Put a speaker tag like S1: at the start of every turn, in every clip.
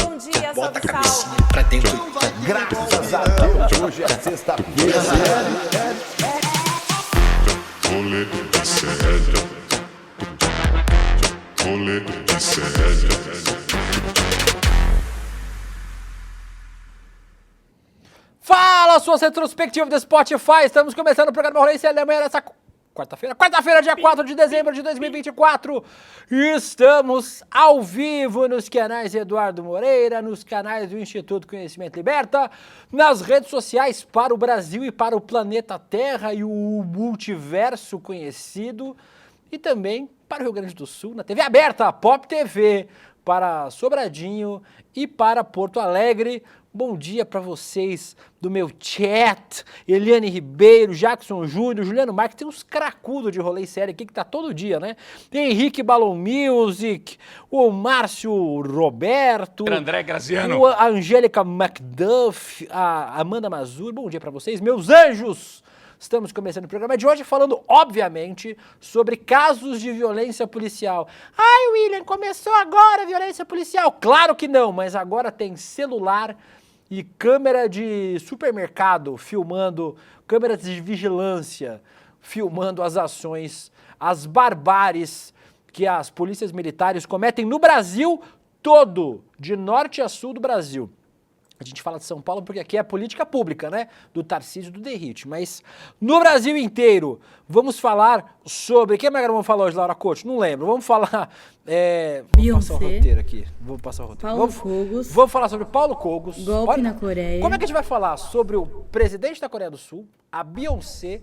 S1: bom dia,
S2: Bota a
S1: salve,
S2: cabecinha
S1: salve.
S2: pra dentro.
S3: Graças a Deus, hoje é sexta-feira.
S4: Rolê de sério. Rolê de sério.
S5: Fala, suas retrospectivas do Spotify. Estamos começando o programa Rolê de Amanhã nessa quarta-feira, dia 4 de dezembro de 2024. Estamos ao vivo nos canais Eduardo Moreira, nos canais do Instituto Conhecimento Liberta, nas redes sociais para o Brasil e para o planeta Terra e o multiverso conhecido, e também para o Rio Grande do Sul, na TV aberta, Pop TV, para Sobradinho e para Porto Alegre. Bom dia para vocês do meu chat, Eliane Ribeiro, Jackson Júnior, Juliano Marques, tem uns cracudos de rolê série aqui que tá todo dia, né? Tem Henrique Balon Music, o Márcio Roberto,
S6: André Graziano,
S5: a Angélica Macduff, a Amanda Mazur. Bom dia para vocês, meus anjos! Estamos começando o programa de hoje falando, obviamente, sobre casos de violência policial. Ai, William, começou agora a violência policial. Claro que não, mas agora tem celular e câmera de supermercado filmando, câmeras de vigilância filmando as ações, as barbáries que as polícias militares cometem no Brasil todo, de norte a sul do Brasil. A gente fala de São Paulo porque aqui é a política pública, né? Do Tarcísio e do Derrite. Mas no Brasil inteiro, vamos falar sobre... Quem mais que vamos falar hoje, Laura Couto? Não lembro. Vamos falar... Vou passar o roteiro aqui. Vou passar o roteiro.
S7: Paulo Cogos.
S5: Vamos falar sobre Paulo Cogos.
S7: Golpe na Coreia.
S5: Como é que a gente vai falar sobre o presidente da Coreia do Sul, a Beyoncé,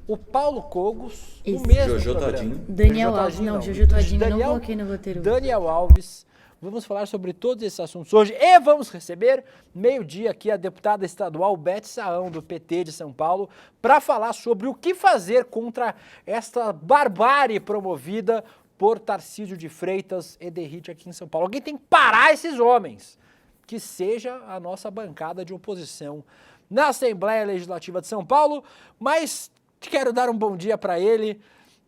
S5: o Paulo Cogos,
S7: Isso.
S5: o mesmo
S2: Jojo
S5: programa.
S2: Todinho.
S7: Daniel
S5: Jojo
S7: Alves.
S5: Todinho,
S7: Não, Jojo Todinho eu não
S5: Daniel-
S7: coloquei no roteiro.
S5: Daniel Alves. Vamos falar sobre todos esses assuntos hoje e vamos receber, meio-dia, aqui a deputada estadual Beth Saão, do PT de São Paulo, para falar sobre o que fazer contra esta barbárie promovida por Tarcísio de Freitas e Derrite aqui em São Paulo. Alguém tem que parar esses homens, que seja a nossa bancada de oposição na Assembleia Legislativa de São Paulo, mas quero dar um bom dia para ele,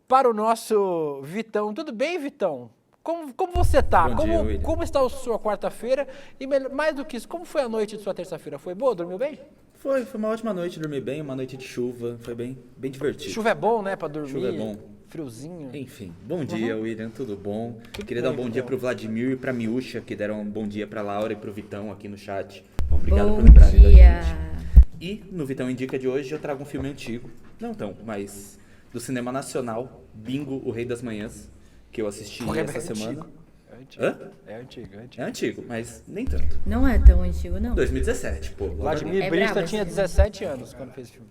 S5: para o nosso Vitão. Tudo bem, Vitão? Como você tá?
S2: Bom dia, William.
S5: Como está a sua quarta-feira? E mais do que isso, como foi a noite de sua terça-feira? Foi boa? Dormiu bem?
S2: Foi uma ótima noite, dormi bem, uma noite de chuva, foi bem divertido.
S5: Chuva é bom, né, pra dormir?
S2: Chuva é bom.
S5: Friozinho.
S2: Enfim, bom dia, William, tudo bom? Queria dar um bom
S5: bem,
S2: dia
S5: então.
S2: pro Vladimir e pra Miúcha, que deram um bom dia pra Laura e pro Vitão aqui no chat. Então, obrigado
S7: Bom
S2: por lembrarem da
S7: dia.
S2: gente. E no Vitão Indica de hoje eu trago um filme antigo, não tão, mas do cinema nacional, Bingo, O Rei das Manhãs, que eu assisti
S5: Porra, é
S2: essa
S5: antigo.
S2: semana.
S5: É antigo.
S2: Hã?
S5: É antigo, é antigo.
S2: É antigo, mas nem tanto.
S7: Não é tão antigo, não.
S2: 2017, pô. logo
S5: Vladimir
S7: É
S5: Brista
S7: brabo
S5: tinha
S7: esse
S5: 17 anos quando fez o filme.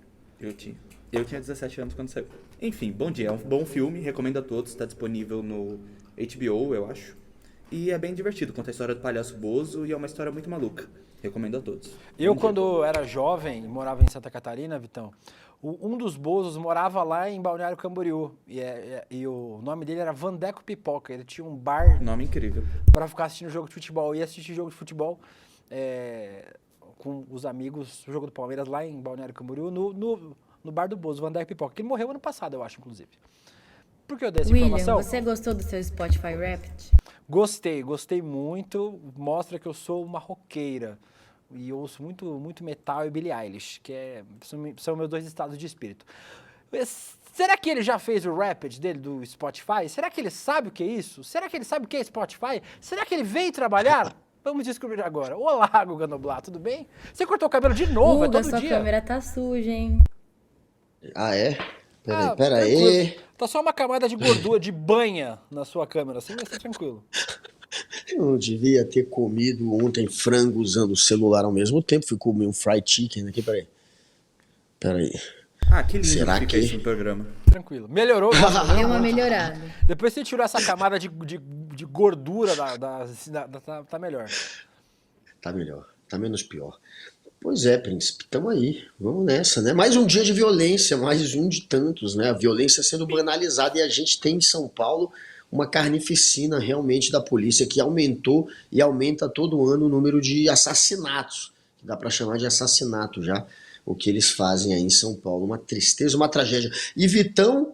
S2: Eu tinha 17 anos quando saiu. Enfim, bom dia. É um bom filme, recomendo a todos. Está disponível no HBO, eu acho. E é bem divertido. Conta a história do palhaço Bozo e é uma história muito maluca. Recomendo a todos.
S5: Eu,
S2: Bom dia.
S5: quando era jovem, morava em Santa Catarina, Vitão, um dos Bozos morava lá em Balneário Camboriú. E o nome dele era Vandeco Pipoca. Ele tinha um bar
S2: Nome incrível.
S5: pra ficar assistindo jogo de futebol. Eu ia assistir jogo de futebol com os amigos, o jogo do Palmeiras lá em Balneário Camboriú, no bar do Bozo, Vandeco Pipoca. Que ele morreu ano passado, eu acho, inclusive. Por que eu dei essa
S7: William,
S5: informação?
S7: você gostou do seu Spotify Wrapped?
S5: Gostei muito. Mostra que eu sou uma roqueira. E eu ouço muito metal e Billie Eilish, que são meus dois estados de espírito. Será que ele já fez o Rapid dele do Spotify? Será que ele sabe o que é isso? Será que ele sabe o que é Spotify? Será que ele veio trabalhar? Vamos descobrir agora. Olá, Guga Noblat, tudo bem? Você cortou o cabelo de novo, é
S7: Guga,
S5: todo
S7: sua
S5: dia.
S7: câmera tá suja, hein?
S8: Ah, é? Peraí,
S5: Tranquilo. Tá só uma camada de gordura, de banha na sua câmera, assim vai ser tranquilo.
S8: Eu não devia ter comido ontem frango usando o celular ao mesmo tempo. Fui comer um fried chicken aqui, peraí.
S2: Ah, que lindo
S8: Será
S2: fica
S8: que-
S2: isso no programa.
S5: Tranquilo. Melhorou?
S7: Deu uma melhorada.
S5: Depois você tirou essa camada de gordura tá melhor.
S8: Tá melhor, tá menos pior. Pois é, príncipe, tamo aí, vamos nessa, né? Mais um dia de violência, mais um de tantos, né? A violência sendo banalizada e a gente tem em São Paulo uma carnificina realmente da polícia que aumentou e aumenta todo ano o número de assassinatos. Dá pra chamar de assassinato já, o que eles fazem aí em São Paulo. Uma tristeza, uma tragédia. E Vitão,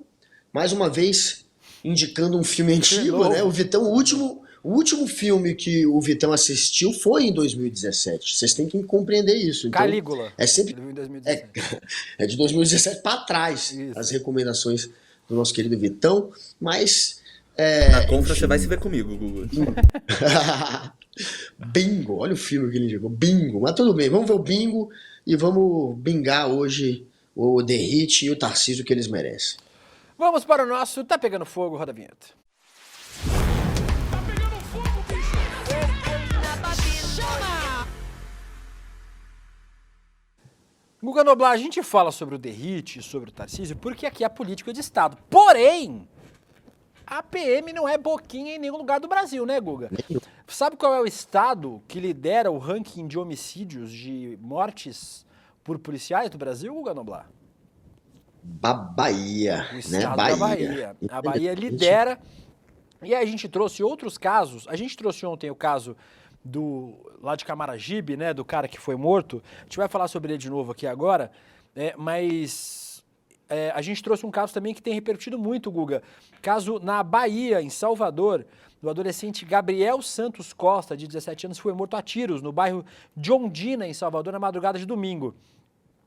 S8: mais uma vez, indicando um filme antigo,
S5: novo.
S8: né? O Vitão, o O último filme que o Vitão assistiu foi em 2017. Vocês têm que compreender isso. Então,
S5: Calígula.
S8: é sempre
S5: Ele viu em 2017.
S8: é de 2017 para trás
S5: Isso.
S8: as recomendações do nosso querido Vitão, mas
S2: Na compra você vai se ver comigo, Guga.
S8: Bingo, olha o filme que ele indicou, Bingo, mas tudo bem, vamos ver o Bingo e vamos bingar hoje o The Hit e o Tarcísio que eles merecem.
S5: Vamos para o nosso Tá Pegando Fogo, roda a vinheta. Guga Noblar, a gente fala sobre o The Hit, sobre o Tarcísio, porque aqui é política de Estado. Porém, a PM não é boquinha em nenhum lugar do Brasil, né, Guga? Sabe qual é o estado que lidera o ranking de homicídios, de mortes por policiais do Brasil, Guga Noblar?
S8: Bahia,
S5: O
S8: né?
S5: estado da Bahia. A Bahia lidera. E aí a gente trouxe outros casos. A gente trouxe ontem o caso lá de Camaragibe, né, do cara que foi morto. A gente vai falar sobre ele de novo aqui agora, mas a gente trouxe um caso também que tem repercutido muito, Guga. Caso na Bahia, em Salvador, do adolescente Gabriel Santos Costa, de 17 anos, foi morto a tiros no bairro de Ondina, em Salvador, na madrugada de domingo.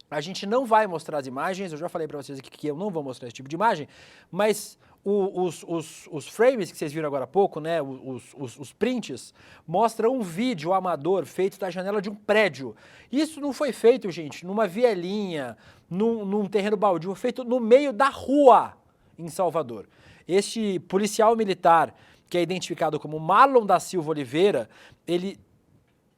S5: A gente não vai mostrar as imagens, eu já falei pra vocês aqui que eu não vou mostrar esse tipo de imagem, mas os frames que vocês viram agora há pouco, né, os prints, mostram um vídeo amador feito da janela de um prédio. Isso não foi feito, gente, numa vielinha, num terreno baldio, foi feito no meio da rua em Salvador. Este policial militar, que é identificado como Marlon da Silva Oliveira, ele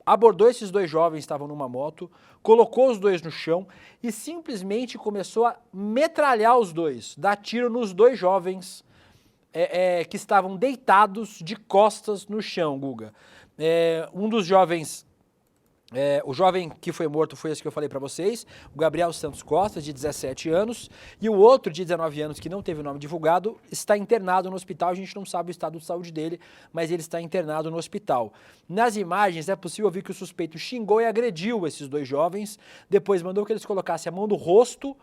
S5: abordou esses dois jovens que estavam numa moto, colocou os dois no chão e simplesmente começou a metralhar os dois, dar tiro nos dois jovens que estavam deitados de costas no chão, Guga. Um dos jovens, o jovem que foi morto foi esse que eu falei pra vocês, o Gabriel Santos Costa, de 17 anos, e o outro de 19 anos, que não teve o nome divulgado, está internado no hospital. A gente não sabe o estado de saúde dele, mas ele está internado no hospital. Nas imagens é possível ver que o suspeito xingou e agrediu esses dois jovens, depois mandou que eles colocassem a mão no rosto,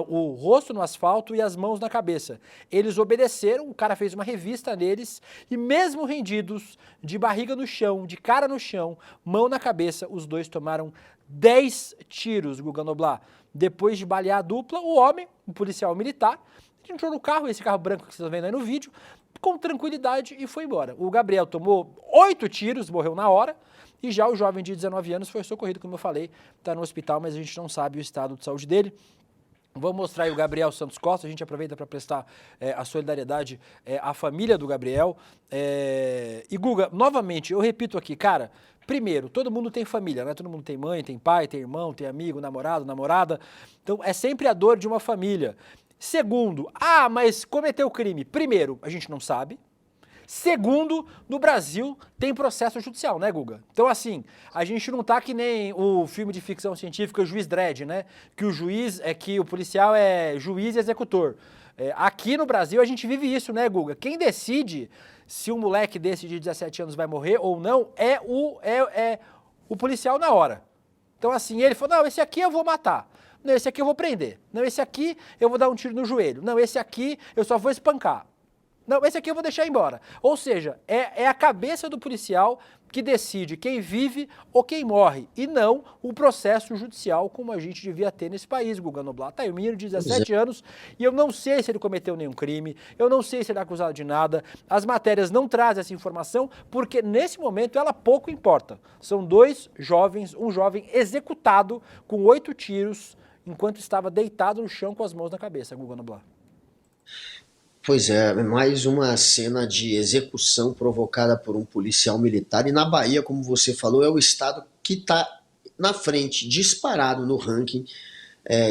S5: o rosto no asfalto e as mãos na cabeça. Eles obedeceram, o cara fez uma revista neles, e mesmo rendidos, de barriga no chão, de cara no chão, mão na cabeça, os dois tomaram 10 tiros, Guga Noblar. Depois de balear a dupla, o homem, um policial militar, entrou no carro, esse carro branco que vocês estão vendo aí no vídeo, com tranquilidade e foi embora. O Gabriel tomou 8 tiros, morreu na hora, e já o jovem de 19 anos foi socorrido, como eu falei, está no hospital, mas a gente não sabe o estado de saúde dele. Vamos mostrar aí o Gabriel Santos Costa, a gente aproveita para prestar a solidariedade à família do Gabriel. E Guga, novamente, eu repito aqui, cara, primeiro, todo mundo tem família, né? Todo mundo tem mãe, tem pai, tem irmão, tem amigo, namorado, namorada. Então é sempre a dor de uma família. Segundo, mas cometeu crime. Primeiro, a gente não sabe. Segundo, no Brasil tem processo judicial, né, Guga? Então, assim, a gente não tá que nem o filme de ficção científica o Juiz Dredd, né? Que o policial é juiz e executor. Aqui no Brasil a gente vive isso, né, Guga? Quem decide se um moleque desse de 17 anos vai morrer ou não é o policial na hora. Então, assim, ele falou, não, esse aqui eu vou matar. Não, esse aqui eu vou prender. Não, esse aqui eu vou dar um tiro no joelho. Não, esse aqui eu só vou espancar. Não, esse aqui eu vou deixar embora. Ou seja, é a cabeça do policial que decide quem vive ou quem morre, e não o processo judicial como a gente devia ter nesse país, Guga Noblar. Tá aí, o menino de 17 anos, e eu não sei se ele cometeu nenhum crime, eu não sei se ele é acusado de nada, as matérias não trazem essa informação, porque nesse momento ela pouco importa. São dois jovens, um jovem executado com 8 tiros, enquanto estava deitado no chão com as mãos na cabeça, Guga Noblar.
S8: Pois é, mais uma cena de execução provocada por um policial militar. E na Bahia, como você falou, é o estado que está na frente, disparado no ranking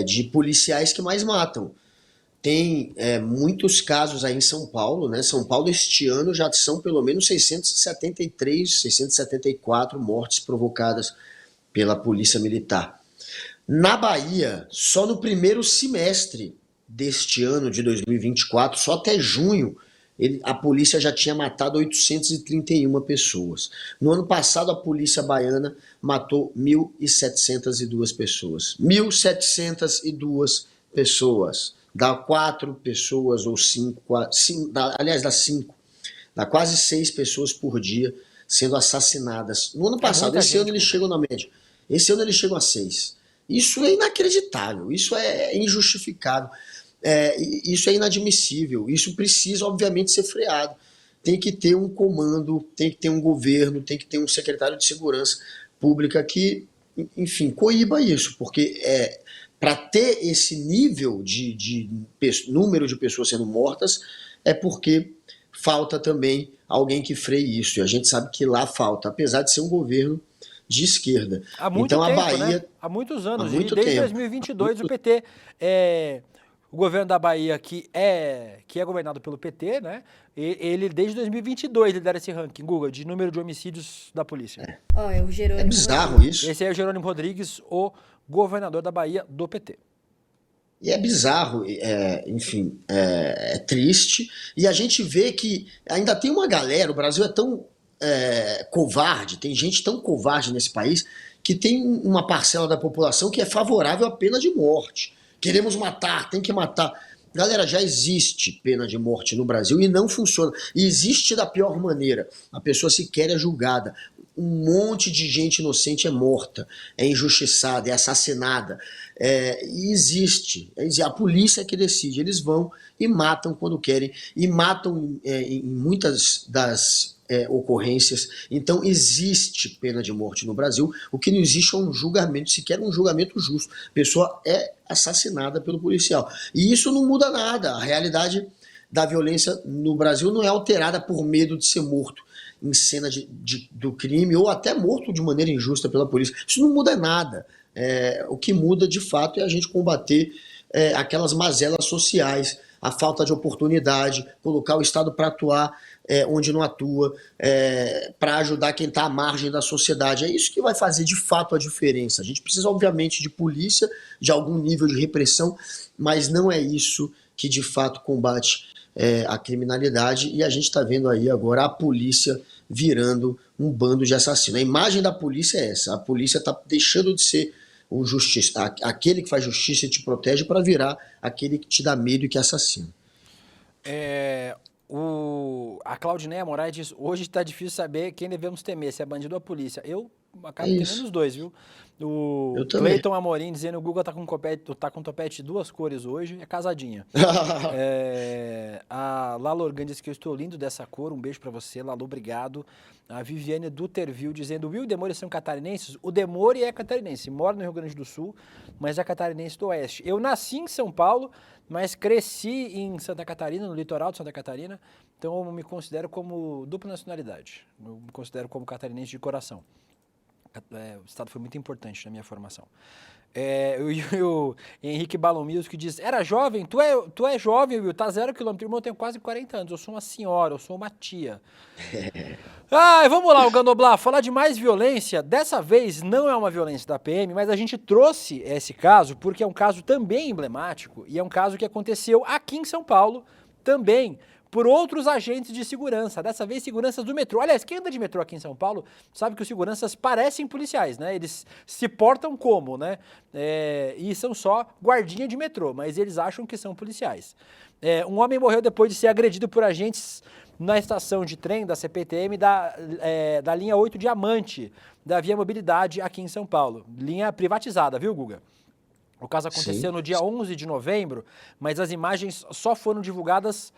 S8: de policiais que mais matam. Tem muitos casos aí em São Paulo, né? São Paulo este ano já são pelo menos 673, 674 mortes provocadas pela polícia militar. Na Bahia, só no primeiro semestre deste ano de 2024, só até junho, a polícia já tinha matado 831 pessoas. No ano passado, a polícia baiana matou 1.702 pessoas. 1.702 pessoas. Dá 4 pessoas ou 5, aliás, dá 5 Dá quase 6 pessoas por dia sendo assassinadas. No ano passado,
S5: muita
S8: esse
S5: gente,
S8: ano eles chegam na média. Esse ano eles chegam a 6. Isso é inacreditável, isso é injustificado, isso é inadmissível, isso precisa, obviamente, ser freado. Tem que ter um comando, tem que ter um governo, tem que ter um secretário de segurança pública que, enfim, coíba isso, porque para ter esse nível de número de pessoas sendo mortas, é porque falta também alguém que freie isso, e a gente sabe que lá falta, apesar de ser um governo de esquerda.
S5: Há muito
S8: Então
S5: tempo,
S8: a Bahia...
S5: né? Há muitos anos.
S8: Há muito
S5: e desde
S8: tempo.
S5: 2022 o PT, o governo da Bahia que é governado pelo PT, né? Ele desde 2022 lidera esse ranking, Guga, de número de homicídios da polícia.
S7: Ó, é o Jerônimo
S8: É bizarro
S7: Rodrigues.
S8: isso.
S5: Esse é o Jerônimo Rodrigues, o governador da Bahia do PT.
S8: E é bizarro, enfim, é triste. E a gente vê que ainda tem uma galera, o Brasil é tão covarde, tem gente tão covarde nesse país, que tem uma parcela da população que é favorável à pena de morte. Queremos matar, tem que matar. Galera, já existe pena de morte no Brasil e não funciona. E existe da pior maneira. A pessoa sequer é julgada. Um monte de gente inocente é morta, é injustiçada, é assassinada. E existe. A polícia é que decide. Eles vão e matam quando querem. E matam em muitas das ocorrências. Então existe pena de morte no Brasil. O que não existe é um julgamento, sequer um julgamento justo. A pessoa é assassinada pelo policial. E isso não muda nada. A realidade da violência no Brasil não é alterada por medo de ser morto em cena do crime, ou até morto de maneira injusta pela polícia. Isso não muda nada. O que muda, de fato, é a gente combater aquelas mazelas sociais, a falta de oportunidade, colocar o Estado para atuar onde não atua, para ajudar quem está à margem da sociedade. É isso que vai fazer, de fato, a diferença. A gente precisa, obviamente, de polícia, de algum nível de repressão, mas não é isso que, de fato, combate a criminalidade, e a gente está vendo aí agora a polícia virando um bando de assassinos. A imagem da polícia é essa, a polícia está deixando de ser o justiça, aquele que faz justiça e te protege, para virar aquele que te dá medo e que assassina.
S5: A Claudineia Moraes diz, hoje está difícil saber quem devemos temer, se é bandido ou a polícia. Eu acabo temendo os dois, viu? O Cleiton Amorim dizendo que o Guga tá com topete de 2 cores hoje, é casadinha. A Lala Organ diz que eu estou lindo dessa cor, um beijo pra você, Lalo, obrigado. A Viviane Duterville dizendo, Will e Demore são catarinenses? O Demore é catarinense, mora no Rio Grande do Sul, mas é catarinense do Oeste. Eu nasci em São Paulo, mas cresci em Santa Catarina, no litoral de Santa Catarina, então eu me considero como dupla nacionalidade, eu me considero como catarinense de coração. O estado foi muito importante na minha formação. O Henrique Balomilso que diz, era jovem? Tu é jovem, Will, tá 0 quilômetro. Irmão, eu tenho quase 40 anos, eu sou uma senhora, eu sou uma tia. Vamos lá, o Gandoblar, falar de mais violência. Dessa vez não é uma violência da PM, mas a gente trouxe esse caso porque é um caso também emblemático e é um caso que aconteceu aqui em São Paulo também, por outros agentes de segurança, dessa vez seguranças do metrô. Aliás, quem anda de metrô aqui em São Paulo sabe que os seguranças parecem policiais, né? Eles se portam como, né? E são só guardinha de metrô, mas eles acham que são policiais. Um homem morreu depois de ser agredido por agentes na estação de trem da CPTM da linha 8 Diamante, da Via Mobilidade aqui em São Paulo. Linha privatizada, viu, Guga? O caso aconteceu no dia 11 de novembro, mas as imagens só foram divulgadas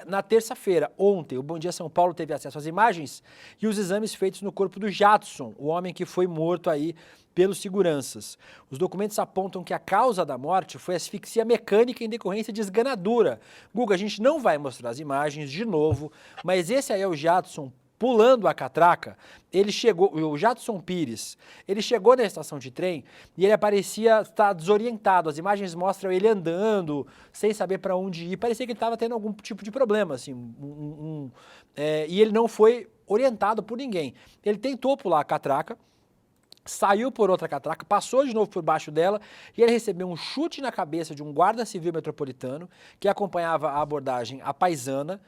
S5: na terça-feira. Ontem, o Bom Dia São Paulo teve acesso às imagens e os exames feitos no corpo do Jadson, o homem que foi morto aí pelos seguranças. Os documentos apontam que a causa da morte foi asfixia mecânica em decorrência de esganadura. Guga, a gente não vai mostrar as imagens de novo, mas esse aí é o Jadson pulando a catraca. Ele chegou, o Jadson Pires, ele chegou na estação de trem e ele parecia estar desorientado. As imagens mostram ele andando, sem saber para onde ir. Parecia que ele estava tendo algum tipo de problema, assim. E ele não foi orientado por ninguém. Ele tentou pular a catraca, saiu por outra catraca, passou de novo por baixo dela e ele recebeu um chute na cabeça de um guarda civil metropolitano que acompanhava a abordagem à paisana.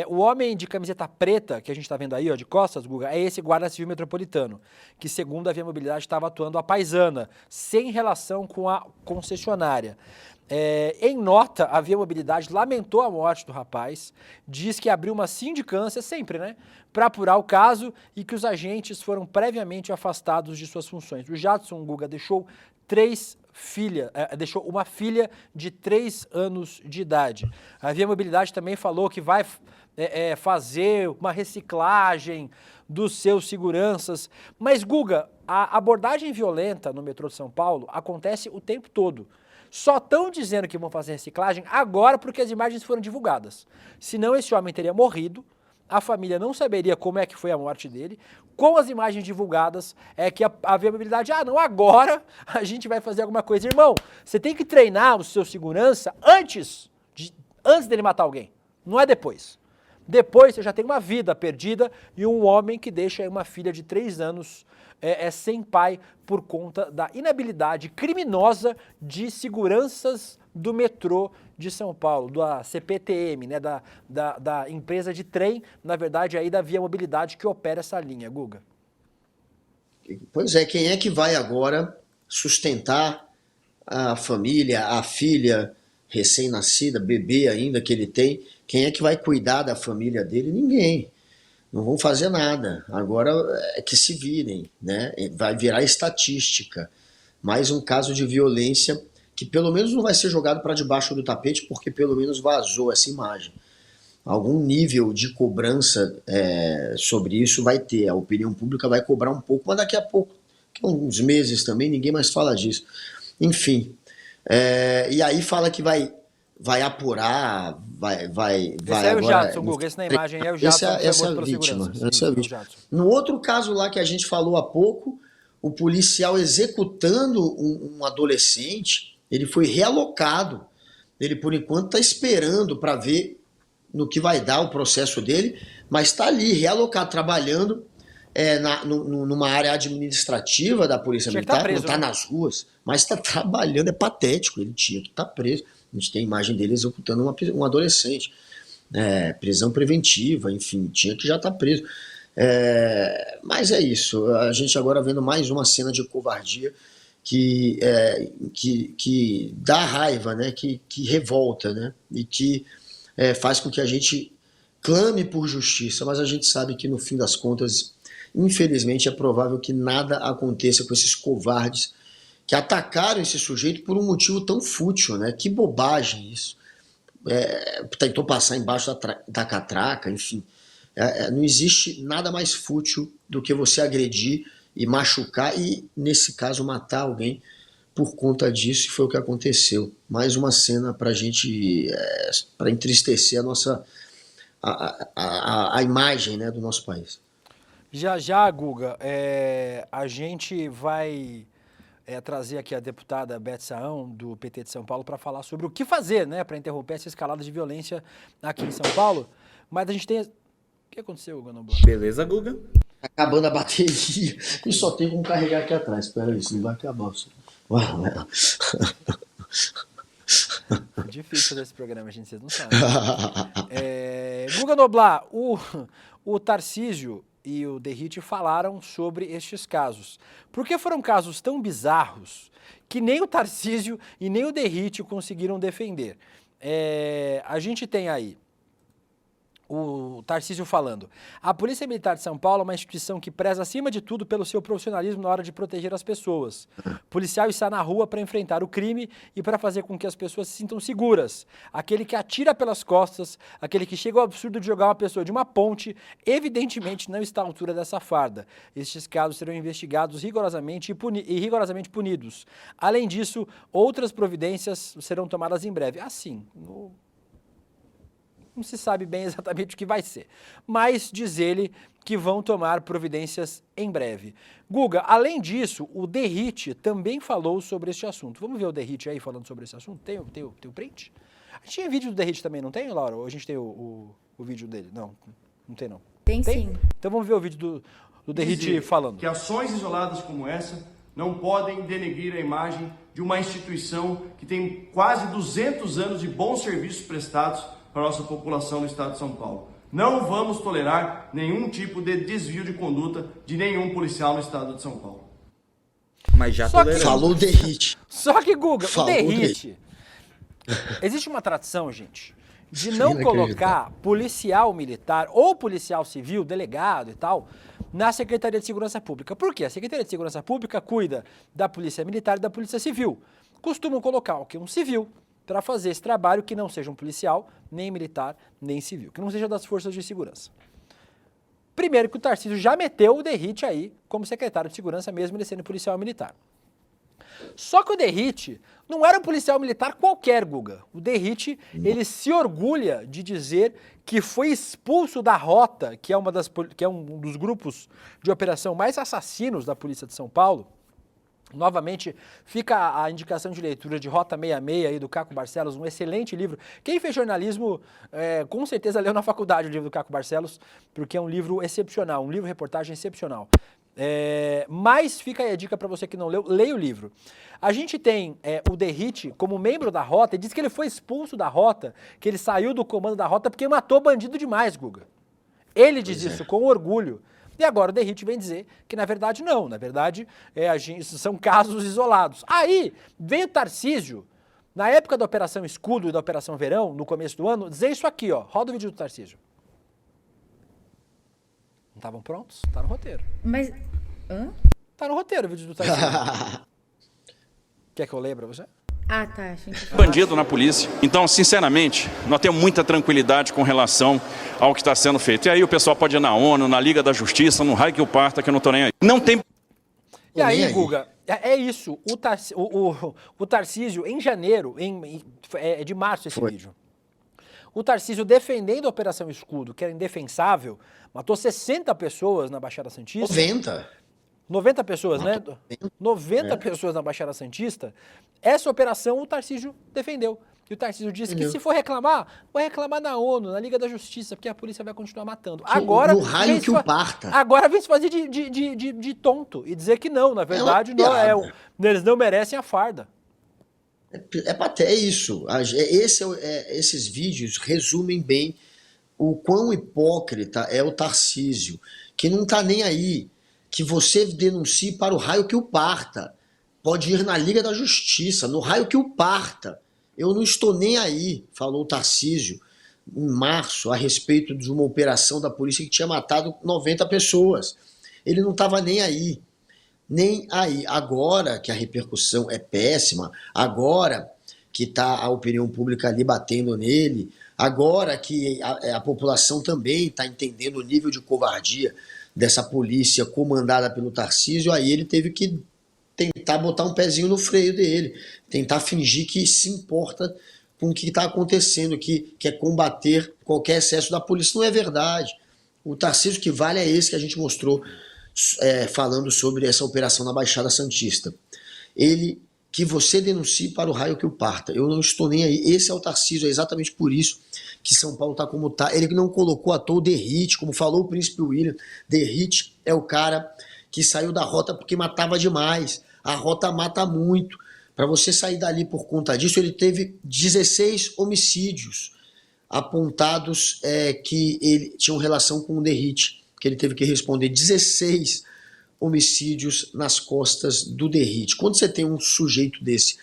S5: O homem de camiseta preta, que a gente está vendo aí, ó, de costas, Guga, é esse guarda civil metropolitano, que segundo a Via Mobilidade estava atuando à paisana, sem relação com a concessionária. Em nota, a Via Mobilidade lamentou a morte do rapaz, diz que abriu uma sindicância, sempre, né, para apurar o caso e que os agentes foram previamente afastados de suas funções. O Jadson Guga deixou deixou uma filha de 3 anos de idade. A Via Mobilidade também falou que vai fazer uma reciclagem dos seus seguranças. Mas, Guga, a abordagem violenta no metrô de São Paulo acontece o tempo todo. Só estão dizendo que vão fazer reciclagem agora porque as imagens foram divulgadas. Senão esse homem teria morrido, a família não saberia como é que foi a morte dele. Com as imagens divulgadas, é que a Via Mobilidade, agora a gente vai fazer alguma coisa. Irmão, você tem que treinar o seu segurança antes dele matar alguém, não é depois. Depois você já tem uma vida perdida e um homem que deixa aí uma filha de 3 anos sem pai por conta da inabilidade criminosa de seguranças do metrô de São Paulo, da CPTM, né, da empresa de trem, na verdade aí da Via Mobilidade que opera essa linha, Guga.
S8: Pois é, quem é que vai agora sustentar a família, a filha recém-nascida, bebê ainda que ele tem? Quem é que vai cuidar da família dele? Ninguém. Não vão fazer nada. Agora é que se virem, né? Vai virar estatística. Mais um caso de violência que pelo menos não vai ser jogado para debaixo do tapete, porque pelo menos vazou essa imagem. Algum nível de cobrança sobre isso vai ter. A opinião pública vai cobrar um pouco, mas daqui a pouco, uns meses também, ninguém mais fala disso. Enfim. E aí fala que vai apurar, vai
S5: esse é o Jadson, Guga, esse na imagem é o Jadson.
S8: Essa é a vítima. No outro caso lá que a gente falou há pouco, o policial executando um adolescente, ele foi realocado. Ele, por enquanto, está esperando para ver no que vai dar o processo dele, mas está ali, realocado, trabalhando numa área administrativa da Polícia Militar, preso, não está nas ruas, mas está trabalhando, é patético, ele tinha que estar preso. A gente tem a imagem dele executando um adolescente, prisão preventiva, enfim, tinha que já estar preso. Mas é isso, a gente agora vendo mais uma cena de covardia que dá raiva, né? que revolta, né? E que faz com que a gente clame por justiça, mas a gente sabe que no fim das contas, infelizmente, é provável que nada aconteça com esses covardes que atacaram esse sujeito por um motivo tão fútil, né? Que bobagem isso. Tentou passar embaixo da catraca, enfim. Não existe nada mais fútil do que você agredir e machucar e, nesse caso, matar alguém por conta disso, e foi o que aconteceu. Mais uma cena para a gente, para entristecer a imagem, né, do nosso país.
S5: Já, Guga, a gente vai trazer aqui a deputada Beth Saão, do PT de São Paulo, para falar sobre o que fazer, né, para interromper essa escalada de violência aqui em São Paulo. Mas a gente tem... O que aconteceu, Guga Noblar?
S2: Beleza, Guga?
S8: Acabando a bateria e só tem como carregar aqui atrás. Espera aí, não vai acabar.
S5: É difícil fazer esse programa, gente, vocês não sabem. Guga Noblar, o Tarcísio e o Derrite falaram sobre estes casos. Por que foram casos tão bizarros que nem o Tarcísio e nem o Derrite conseguiram defender? A gente tem aí o Tarcísio falando: a Polícia Militar de São Paulo é uma instituição que preza acima de tudo pelo seu profissionalismo na hora de proteger as pessoas. O policial está na rua para enfrentar o crime e para fazer com que as pessoas se sintam seguras. Aquele que atira pelas costas, aquele que chega ao absurdo de jogar uma pessoa de uma ponte, evidentemente não está à altura dessa farda. Estes casos serão investigados rigorosamente e rigorosamente punidos. Além disso, outras providências serão tomadas em breve. Assim, não se sabe bem exatamente o que vai ser, mas diz ele que vão tomar providências em breve. Guga, além disso, o Derrite também falou sobre este assunto. Vamos ver o Derrite aí falando sobre esse assunto? Tem o print? A gente tinha vídeo do Derrite também, não tem, Laura? Ou a gente tem o vídeo dele? Não tem não.
S7: Tem sim.
S5: Então vamos ver o vídeo do Derrite falando.
S1: Que ações isoladas como essa não podem denegrir a imagem de uma instituição que tem quase 200 anos de bons serviços prestados para a nossa população no estado de São Paulo. Não vamos tolerar nenhum tipo de desvio de conduta de nenhum policial no estado de São Paulo.
S2: Mas já toleramos.
S8: Falou o Derrite.
S5: Só que, Guga, o Derrite, Existe uma tradição, gente, de
S8: Isso é
S5: não
S8: inacreditável.
S5: colocar policial militar ou policial civil, delegado e tal, na Secretaria de Segurança Pública. Por quê? A Secretaria de Segurança Pública cuida da Polícia Militar e da Polícia Civil. Costumam colocar o quê? Um civil para fazer esse trabalho que não seja um policial, nem militar, nem civil, que não seja das forças de segurança. Primeiro que o Tarcísio já meteu o Derrite aí como secretário de segurança, mesmo ele sendo policial militar. Só que o Derrite não era um policial militar qualquer, Guga. O Derrite, ele se orgulha de dizer que foi expulso da Rota, que é um dos grupos de operação mais assassinos da Polícia de São Paulo. Novamente, fica a indicação de leitura de Rota 66 aí do Caco Barcelos, um excelente livro. Quem fez jornalismo, com certeza leu na faculdade o livro do Caco Barcelos, porque é um livro excepcional, um livro-reportagem excepcional. Mas fica aí a dica para você que não leu, leia o livro. A gente tem o Derrite como membro da Rota e diz que ele foi expulso da Rota, que ele saiu do comando da Rota porque matou bandido demais, Guga. Ele diz isso com orgulho. E agora o Derrite vem dizer que, na verdade, não. Na verdade, são casos isolados. Aí, vem o Tarcísio, na época da Operação Escudo e da Operação Verão, no começo do ano, dizer isso aqui, ó. Roda o vídeo do Tarcísio. Não estavam prontos? Tá no roteiro.
S7: Mas. Hã?
S5: Tá no roteiro o vídeo do Tarcísio. Quer que eu leia pra você?
S7: Ah, tá. Achei que...
S6: Bandido na polícia. Então, sinceramente, nós temos muita tranquilidade com relação ao que está sendo feito. E aí o pessoal pode ir na ONU, na Liga da Justiça, no raio que o parta, que eu não tô nem aí. Não tem...
S5: E aí, Guga, é isso. O Tarcísio, em janeiro, é de março esse vídeo. O Tarcísio defendendo a Operação Escudo, que era indefensável, matou 60 pessoas na Baixada Santista. 90 pessoas, né? 90 pessoas na Baixada Santista. Essa operação o Tarcísio defendeu. E o Tarcísio disse que se for reclamar, vai reclamar na ONU, na Liga da Justiça, porque a polícia vai continuar matando. Agora,
S8: no raio que o parta.
S5: Agora vem se fazer de tonto e dizer que não, na verdade, eles não merecem a farda.
S8: É isso. Esses vídeos resumem bem o quão hipócrita é o Tarcísio, que não tá nem aí. Que você denuncie para o raio que o parta. Pode ir na Liga da Justiça, no raio que o parta. Eu não estou nem aí, falou o Tarcísio em março, a respeito de uma operação da polícia que tinha matado 90 pessoas. Ele não estava nem aí. Nem aí. Agora que a repercussão é péssima, agora que está a opinião pública ali batendo nele, agora que a população também está entendendo o nível de covardia dessa polícia comandada pelo Tarcísio, aí ele teve que tentar botar um pezinho no freio dele, tentar fingir que se importa com o que está acontecendo, que quer combater qualquer excesso da polícia. Não é verdade. O Tarcísio que vale é esse que a gente mostrou falando sobre essa operação na Baixada Santista. Ele, que você denuncie para o raio que o parta. Eu não estou nem aí. Esse é o Tarcísio, é exatamente por isso que São Paulo está como está. Ele não colocou à toa o Derrite, como falou o príncipe William. Derrite é o cara que saiu da Rota porque matava demais. A Rota mata muito. Para você sair dali por conta disso, ele teve 16 homicídios apontados que ele tinham relação com o Derrite, que ele teve que responder 16 homicídios nas costas do Derrite. Quando você tem um sujeito desse,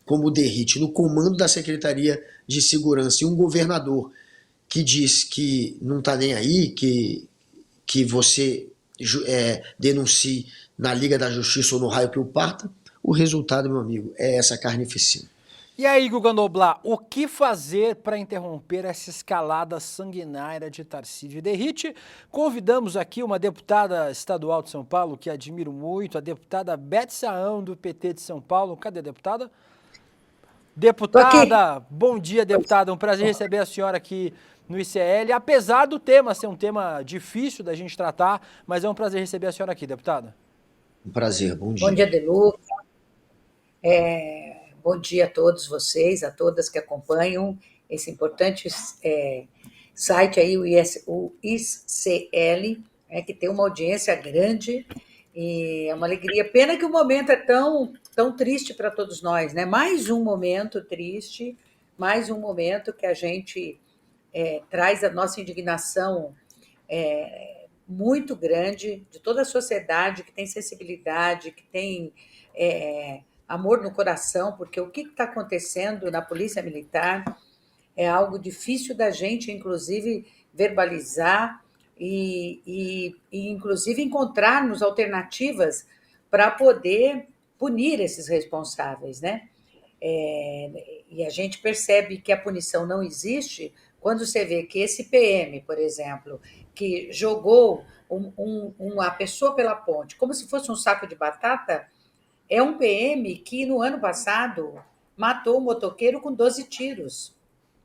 S8: como o Derrite, no comando da Secretaria de Segurança e um governador que diz que não está nem aí, que você denuncie na Liga da Justiça ou no raio que o parta, o resultado, meu amigo, é essa carnificina.
S5: E aí, Guga Noblar, o que fazer para interromper essa escalada sanguinária de Tarcísio e Derrite? Convidamos aqui uma deputada estadual de São Paulo, que admiro muito, a deputada Beth Saão, do PT de São Paulo. Cadê a deputada? Deputada, bom dia, deputada. Um prazer receber a senhora aqui no ICL. Apesar do tema ser um tema difícil da gente tratar, mas é um prazer receber a senhora aqui, deputada.
S8: Um prazer, bom dia.
S9: Bom dia, Deluca. Bom dia a todos vocês, a todas que acompanham esse importante site aí, o ICL, que tem uma audiência grande e é uma alegria. Pena que o momento é tão triste para todos nós, né? Mais um momento triste, mais um momento que a gente traz a nossa indignação muito grande de toda a sociedade que tem sensibilidade, que tem amor no coração, porque o que está acontecendo na Polícia Militar é algo difícil da gente, inclusive, verbalizar e inclusive, encontrarmos alternativas para poder punir esses responsáveis, né? E a gente percebe que a punição não existe quando você vê que esse PM, por exemplo, que jogou uma pessoa pela ponte como se fosse um saco de batata, é um PM que, no ano passado, matou um motoqueiro com 12 tiros.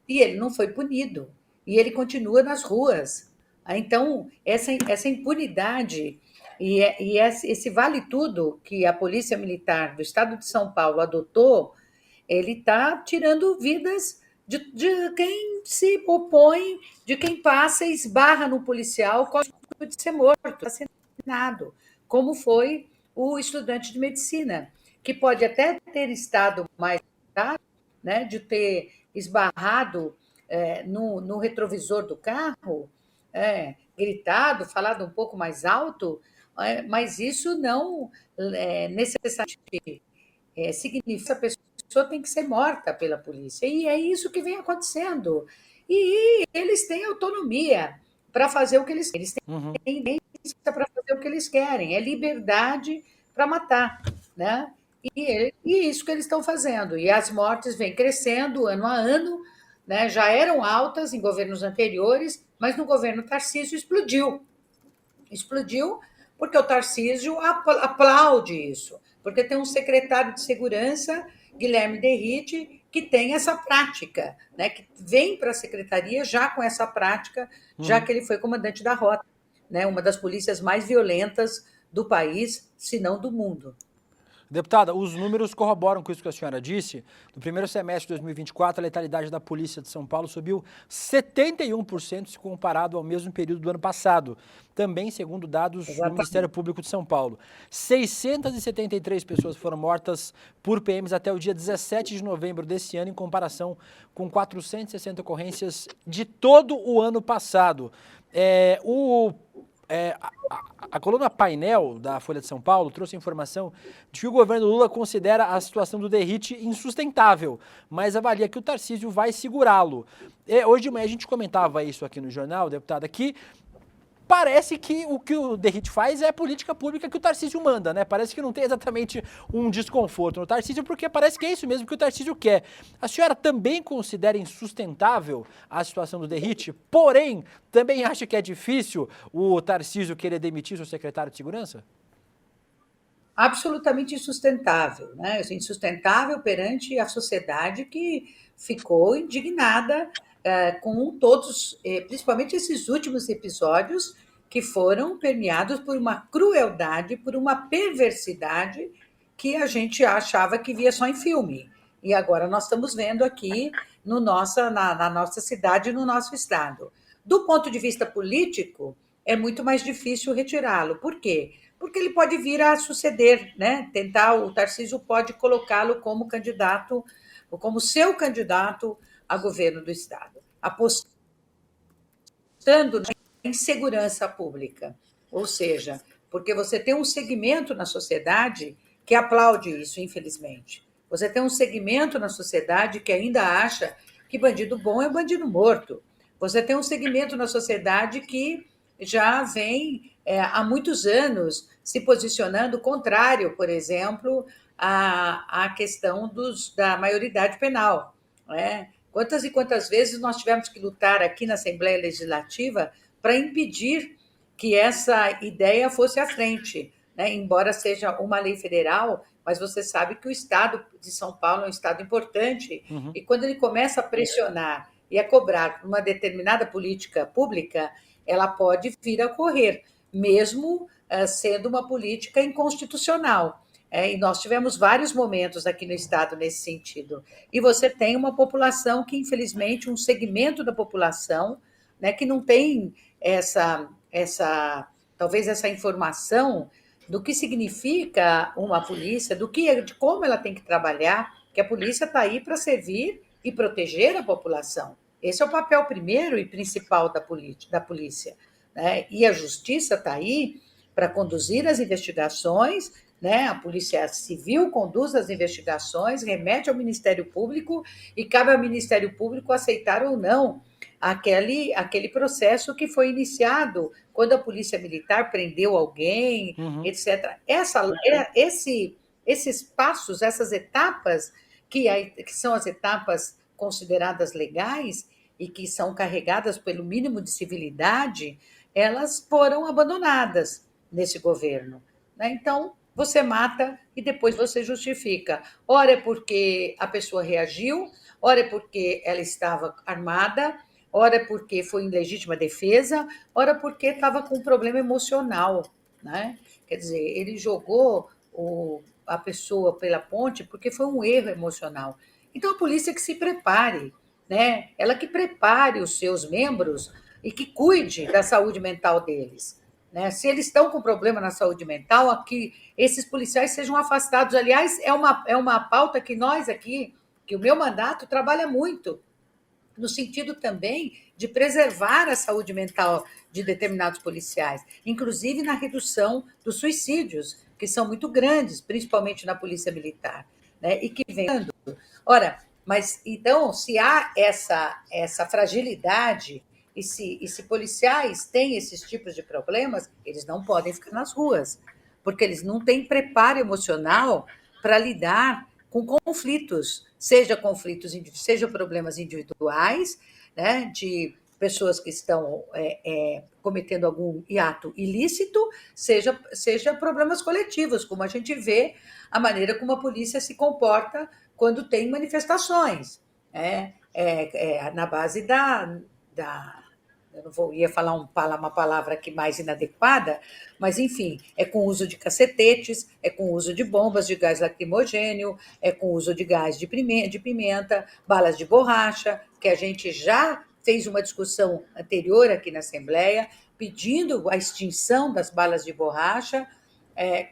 S9: E ele não foi punido. E ele continua nas ruas. Então, essa impunidade e esse vale-tudo que a Polícia Militar do Estado de São Paulo adotou, ele está tirando vidas de quem se opõe, de quem passa e esbarra no policial, corre o risco de ser morto, assassinado, como foi o estudante de medicina, que pode até ter estado mais, né, de ter esbarrado no retrovisor do carro, gritado, falado um pouco mais alto, mas isso não necessariamente significa que a pessoa tem que ser morta pela polícia. E é isso que vem acontecendo. E eles têm autonomia para fazer o que eles querem. Eles têm para fazer o que eles querem. É liberdade para matar, né? E isso que eles estão fazendo. E as mortes vêm crescendo ano a ano, né? Já eram altas em governos anteriores, mas no governo Tarcísio explodiu. Explodiu porque o Tarcísio aplaude isso, porque tem um secretário de segurança, Guilherme Derrite, que tem essa prática, né? Que vem para a secretaria já com essa prática, já que ele foi comandante da Rota, né? Uma das polícias mais violentas do país, se não do mundo.
S5: Deputada, os números corroboram com isso que a senhora disse. No primeiro semestre de 2024, a letalidade da Polícia de São Paulo subiu 71% se comparado ao mesmo período do ano passado. Também segundo dados do Ministério Público de São Paulo. 673 pessoas foram mortas por PMs até o dia 17 de novembro desse ano, em comparação com 460 ocorrências de todo o ano passado. A coluna Painel da Folha de São Paulo trouxe a informação de que o governo Lula considera a situação do Derrite insustentável, mas avalia que o Tarcísio vai segurá-lo. Hoje de manhã a gente comentava isso aqui no jornal, deputada, que parece que o Derrite faz é a política pública que o Tarcísio manda, né? Parece que não tem exatamente um desconforto no Tarcísio, porque parece que é isso mesmo que o Tarcísio quer. A senhora também considera insustentável a situação do Derrite, porém, também acha que é difícil o Tarcísio querer demitir seu secretário de segurança?
S9: Absolutamente insustentável, né? Insustentável perante a sociedade que ficou indignada com todos, principalmente esses últimos episódios que foram permeados por uma crueldade, por uma perversidade que a gente achava que via só em filme. E agora nós estamos vendo aqui na nossa cidade, no nosso estado. Do ponto de vista político, é muito mais difícil retirá-lo. Por quê? Porque ele pode vir a suceder, né? O Tarcísio pode colocá-lo como candidato, ou como seu candidato a governo do Estado, apostando em segurança pública. Ou seja, porque você tem um segmento na sociedade que aplaude isso, infelizmente. Você tem um segmento na sociedade que ainda acha que bandido bom é bandido morto. Você tem um segmento na sociedade que já vem há muitos anos se posicionando contrário, por exemplo, à questão da maioridade penal, né? Quantas e quantas vezes nós tivemos que lutar aqui na Assembleia Legislativa para impedir que essa ideia fosse à frente, né? Embora seja uma lei federal, mas você sabe que o Estado de São Paulo é um Estado importante, e quando ele começa a pressionar e a cobrar uma determinada política pública, ela pode vir a ocorrer, mesmo sendo uma política inconstitucional. E nós tivemos vários momentos aqui no Estado nesse sentido. E você tem uma população que, infelizmente, um segmento da população, né, que não tem talvez essa informação do que significa uma polícia, de como ela tem que trabalhar, que a polícia está aí para servir e proteger a população. Esse é o papel primeiro e principal da polícia, né? E a justiça está aí para conduzir as investigações, né? A Polícia Civil conduz as investigações, remete ao Ministério Público e cabe ao Ministério Público aceitar ou não aquele processo que foi iniciado quando a Polícia Militar prendeu alguém, etc. Esses passos, essas etapas, que são as etapas consideradas legais e que são carregadas pelo mínimo de civilidade, elas foram abandonadas nesse governo, né? Então, você mata e depois você justifica. Ora é porque a pessoa reagiu, ora é porque ela estava armada, ora é porque foi em legítima defesa, ora porque estava com um problema emocional, né? Quer dizer, ele jogou a pessoa pela ponte porque foi um erro emocional. Então, a polícia que se prepare, né? Ela que prepare os seus membros e que cuide da saúde mental deles, né? Se eles estão com problema na saúde mental, aqui esses policiais sejam afastados. Aliás, é uma pauta que nós aqui, que o meu mandato trabalha muito, no sentido também de preservar a saúde mental de determinados policiais, inclusive na redução dos suicídios, que são muito grandes, principalmente na Polícia Militar, né? E que vem. Ora, mas então, se há essa fragilidade e se policiais têm esses tipos de problemas, eles não podem ficar nas ruas, porque eles não têm preparo emocional para lidar com conflitos, seja problemas individuais, né, de pessoas que estão cometendo algum ato ilícito, seja problemas coletivos, como a gente vê a maneira como a polícia se comporta quando tem manifestações, na base eu não ia falar uma palavra aqui mais inadequada, mas, enfim, é com uso de cacetetes, é com uso de bombas de gás lacrimogêneo, é com uso de gás de pimenta, balas de borracha, que a gente já fez uma discussão anterior aqui na Assembleia, pedindo a extinção das balas de borracha.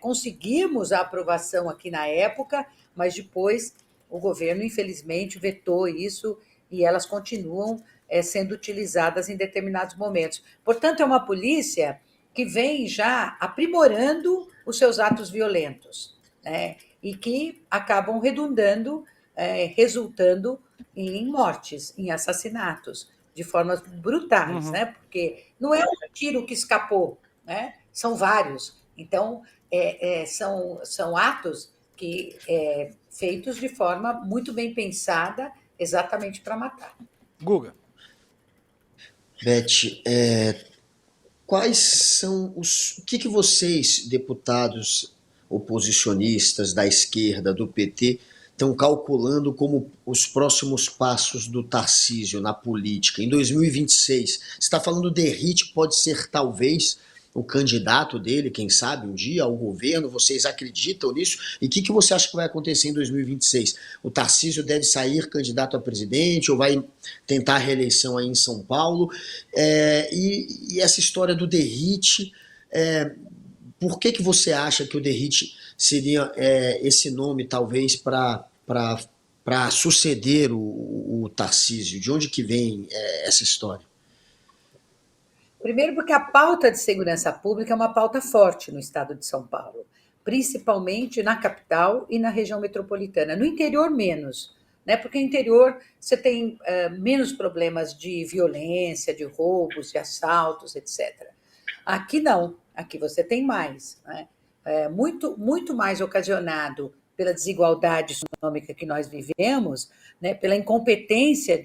S9: Conseguimos a aprovação aqui na época, mas depois o governo, infelizmente, vetou isso e elas continuam sendo utilizadas em determinados momentos. Portanto, é uma polícia que vem já aprimorando os seus atos violentos, né? E que acabam resultando em mortes, em assassinatos, de formas brutais, né? Porque não é um tiro que escapou, né? São vários. Então, são atos feitos de forma muito bem pensada, exatamente para matar.
S5: Guga.
S8: Beth, quais são o que vocês, deputados oposicionistas da esquerda, do PT, estão calculando como os próximos passos do Tarcísio na política? Em 2026, você está falando Derrite pode ser talvez o candidato dele, quem sabe, um dia ao governo, vocês acreditam nisso? E o que você acha que vai acontecer em 2026? O Tarcísio deve sair candidato a presidente ou vai tentar a reeleição aí em São Paulo? E essa história do Derrite, por que você acha que o Derrite seria esse nome, talvez, para suceder o Tarcísio? De onde que vem essa história?
S9: Primeiro, porque a pauta de segurança pública é uma pauta forte no estado de São Paulo, principalmente na capital e na região metropolitana. No interior, menos, né? Porque no interior você tem menos problemas de violência, de roubos, de assaltos, etc. Aqui não, aqui você tem mais, né? Muito, muito mais ocasionado pela desigualdade econômica que nós vivemos, né? Pela incompetência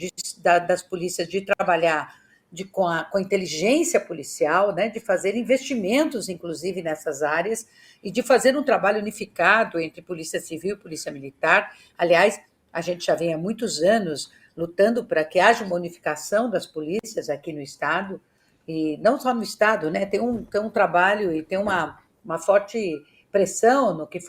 S9: das polícias de trabalhar com a inteligência policial, né, de fazer investimentos, inclusive, nessas áreas, e de fazer um trabalho unificado entre Polícia Civil e Polícia Militar. Aliás, a gente já vem há muitos anos lutando para que haja uma unificação das polícias aqui no Estado, e não só no Estado, né, tem um trabalho e tem uma forte pressão no que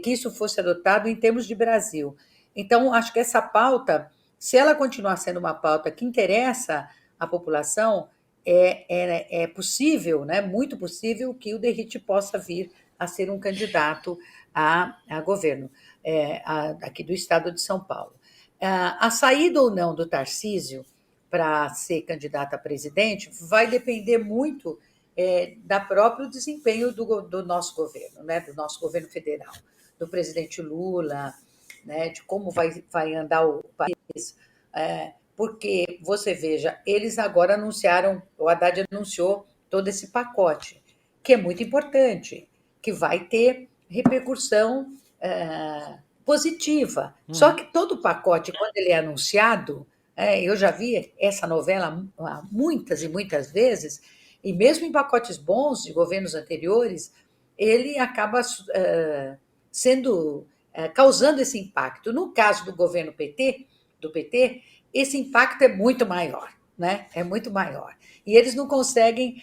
S9: isso fosse adotado em termos de Brasil. Então, acho que essa pauta, se ela continuar sendo uma pauta que interessa a população, é possível, né, muito possível, que o Derrite possa vir a ser um candidato a governo aqui do estado de São Paulo. A saída ou não do Tarcísio para ser candidato a presidente vai depender muito da próprio desempenho do nosso governo, né, do nosso governo federal, do presidente Lula, né, de como vai andar o país. Porque, você veja, eles agora anunciaram, o Haddad anunciou todo esse pacote, que é muito importante, que vai ter repercussão positiva. Só que todo o pacote, quando ele é anunciado, eu já vi essa novela muitas e muitas vezes, e mesmo em pacotes bons de governos anteriores, ele acaba causando esse impacto. No caso do governo do PT, esse impacto é muito maior, né? É muito maior. E eles não conseguem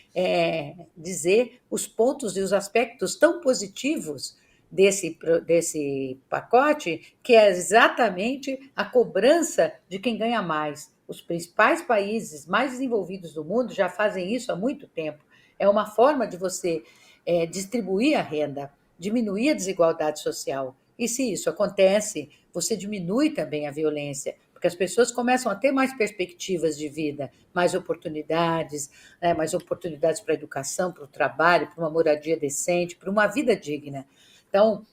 S9: dizer os pontos e os aspectos tão positivos desse pacote, que é exatamente a cobrança de quem ganha mais. Os principais países mais desenvolvidos do mundo já fazem isso há muito tempo. É uma forma de você distribuir a renda, diminuir a desigualdade social. E se isso acontece, você diminui também a violência, porque as pessoas começam a ter mais perspectivas de vida, mais oportunidades para a educação, para o trabalho, para uma moradia decente, para uma vida digna. Então,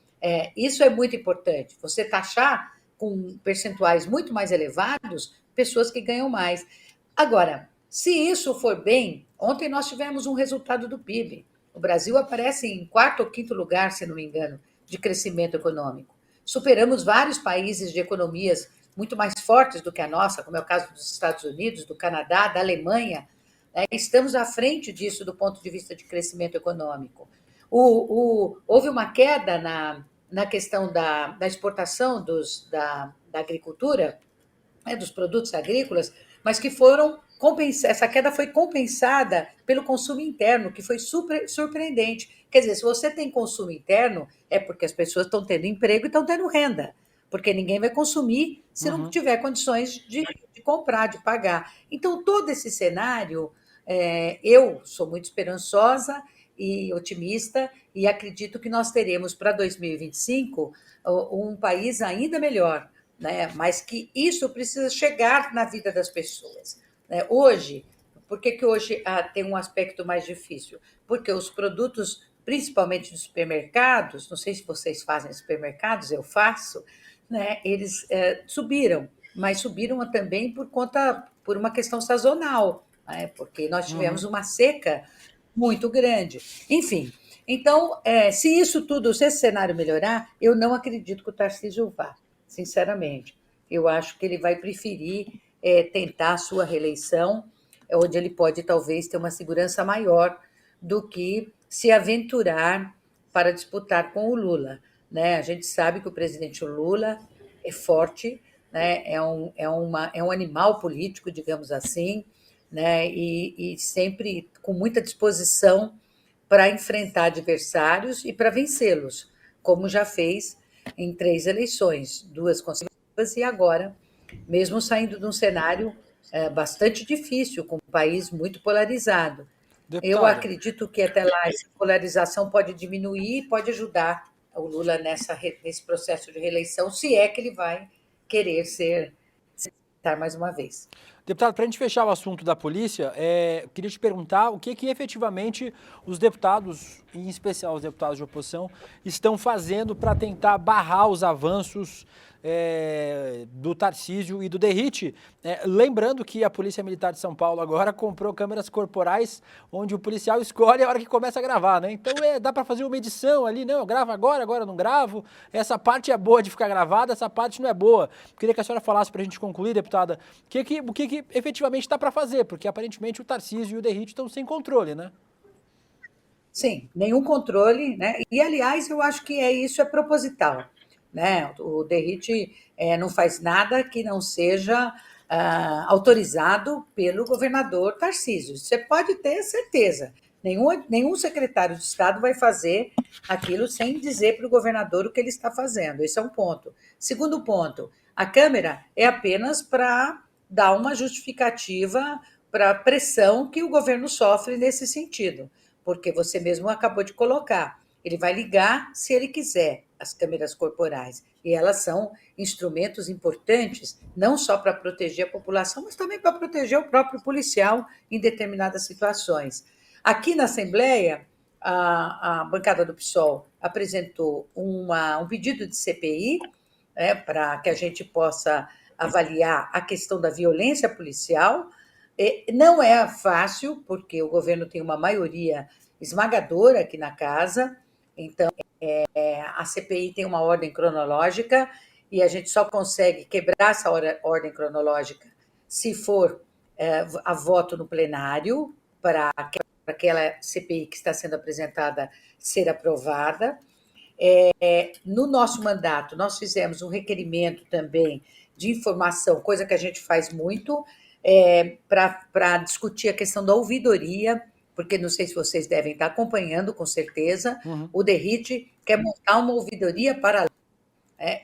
S9: isso é muito importante. Você taxar com percentuais muito mais elevados pessoas que ganham mais. Agora, se isso for bem, ontem nós tivemos um resultado do PIB. O Brasil aparece em 4º ou 5º lugar, se não me engano, de crescimento econômico. Superamos vários países de economias muito mais fortes do que a nossa, como é o caso dos Estados Unidos, do Canadá, da Alemanha. Estamos à frente disso do ponto de vista de crescimento econômico. Houve uma queda na questão da exportação da agricultura, dos produtos agrícolas, mas que essa queda foi compensada pelo consumo interno, que foi super surpreendente. Quer dizer, se você tem consumo interno, é porque as pessoas estão tendo emprego e estão tendo renda, porque ninguém vai consumir se não tiver condições de comprar, de pagar. Então, todo esse cenário, eu sou muito esperançosa e otimista, e acredito que nós teremos para 2025 um país ainda melhor, né? Mas que isso precisa chegar na vida das pessoas. Hoje, por que hoje tem um aspecto mais difícil? Porque os produtos, principalmente dos supermercados, não sei se vocês fazem supermercados, eu faço, né? Eles subiram, mas subiram também por uma questão sazonal, né? Porque nós tivemos uma seca muito grande. Enfim, então, se esse cenário melhorar, eu não acredito que o Tarcísio vá, sinceramente. Eu acho que ele vai preferir tentar a sua reeleição, onde ele pode, talvez, ter uma segurança maior do que se aventurar para disputar com o Lula, né? A gente sabe que o presidente Lula é forte, né? É um animal político, digamos assim, né? E sempre com muita disposição para enfrentar adversários e para vencê-los, como já fez em 3 eleições, 2 consecutivas e agora, mesmo saindo de um cenário bastante difícil, com um país muito polarizado. Deputada, eu acredito que até lá essa polarização pode diminuir e pode ajudar o Lula nesse processo de reeleição, se é que ele vai querer ser mais uma vez.
S5: Deputado, para a gente fechar o assunto da polícia, queria te perguntar o que efetivamente os deputados, em especial os deputados de oposição, estão fazendo para tentar barrar os avanços do Tarcísio e do Derrite. Lembrando que a Polícia Militar de São Paulo agora comprou câmeras corporais, onde o policial escolhe a hora que começa a gravar, né? Então dá para fazer uma edição ali, não, eu gravo agora eu não gravo. Essa parte é boa de ficar gravada, essa parte não é boa. Queria que a senhora falasse para a gente concluir, deputada, o que efetivamente está para fazer, porque aparentemente o Tarcísio e o Derrite estão sem controle, né?
S9: Sim, nenhum controle, né? E, aliás, eu acho que isso é proposital, né? O Derrite não faz nada que não seja autorizado pelo governador Tarcísio. Você pode ter certeza. Nenhum secretário de Estado vai fazer aquilo sem dizer para o governador o que ele está fazendo. Esse é um ponto. Segundo ponto, a Câmara é apenas para dar uma justificativa para a pressão que o governo sofre nesse sentido, porque você mesmo acabou de colocar. Ele vai ligar se ele quiser as câmeras corporais, e elas são instrumentos importantes, não só para proteger a população, mas também para proteger o próprio policial em determinadas situações. Aqui na Assembleia, a bancada do PSOL apresentou um pedido de CPI, né, para que a gente possa avaliar a questão da violência policial. Não é fácil, porque o governo tem uma maioria esmagadora aqui na casa, então a CPI tem uma ordem cronológica e a gente só consegue quebrar essa ordem cronológica se for a voto no plenário para aquela CPI que está sendo apresentada ser aprovada. No nosso mandato, nós fizemos um requerimento também de informação, coisa que a gente faz muito, para discutir a questão da ouvidoria, porque não sei se vocês devem estar acompanhando, com certeza, o DERIT quer montar uma ouvidoria paralela,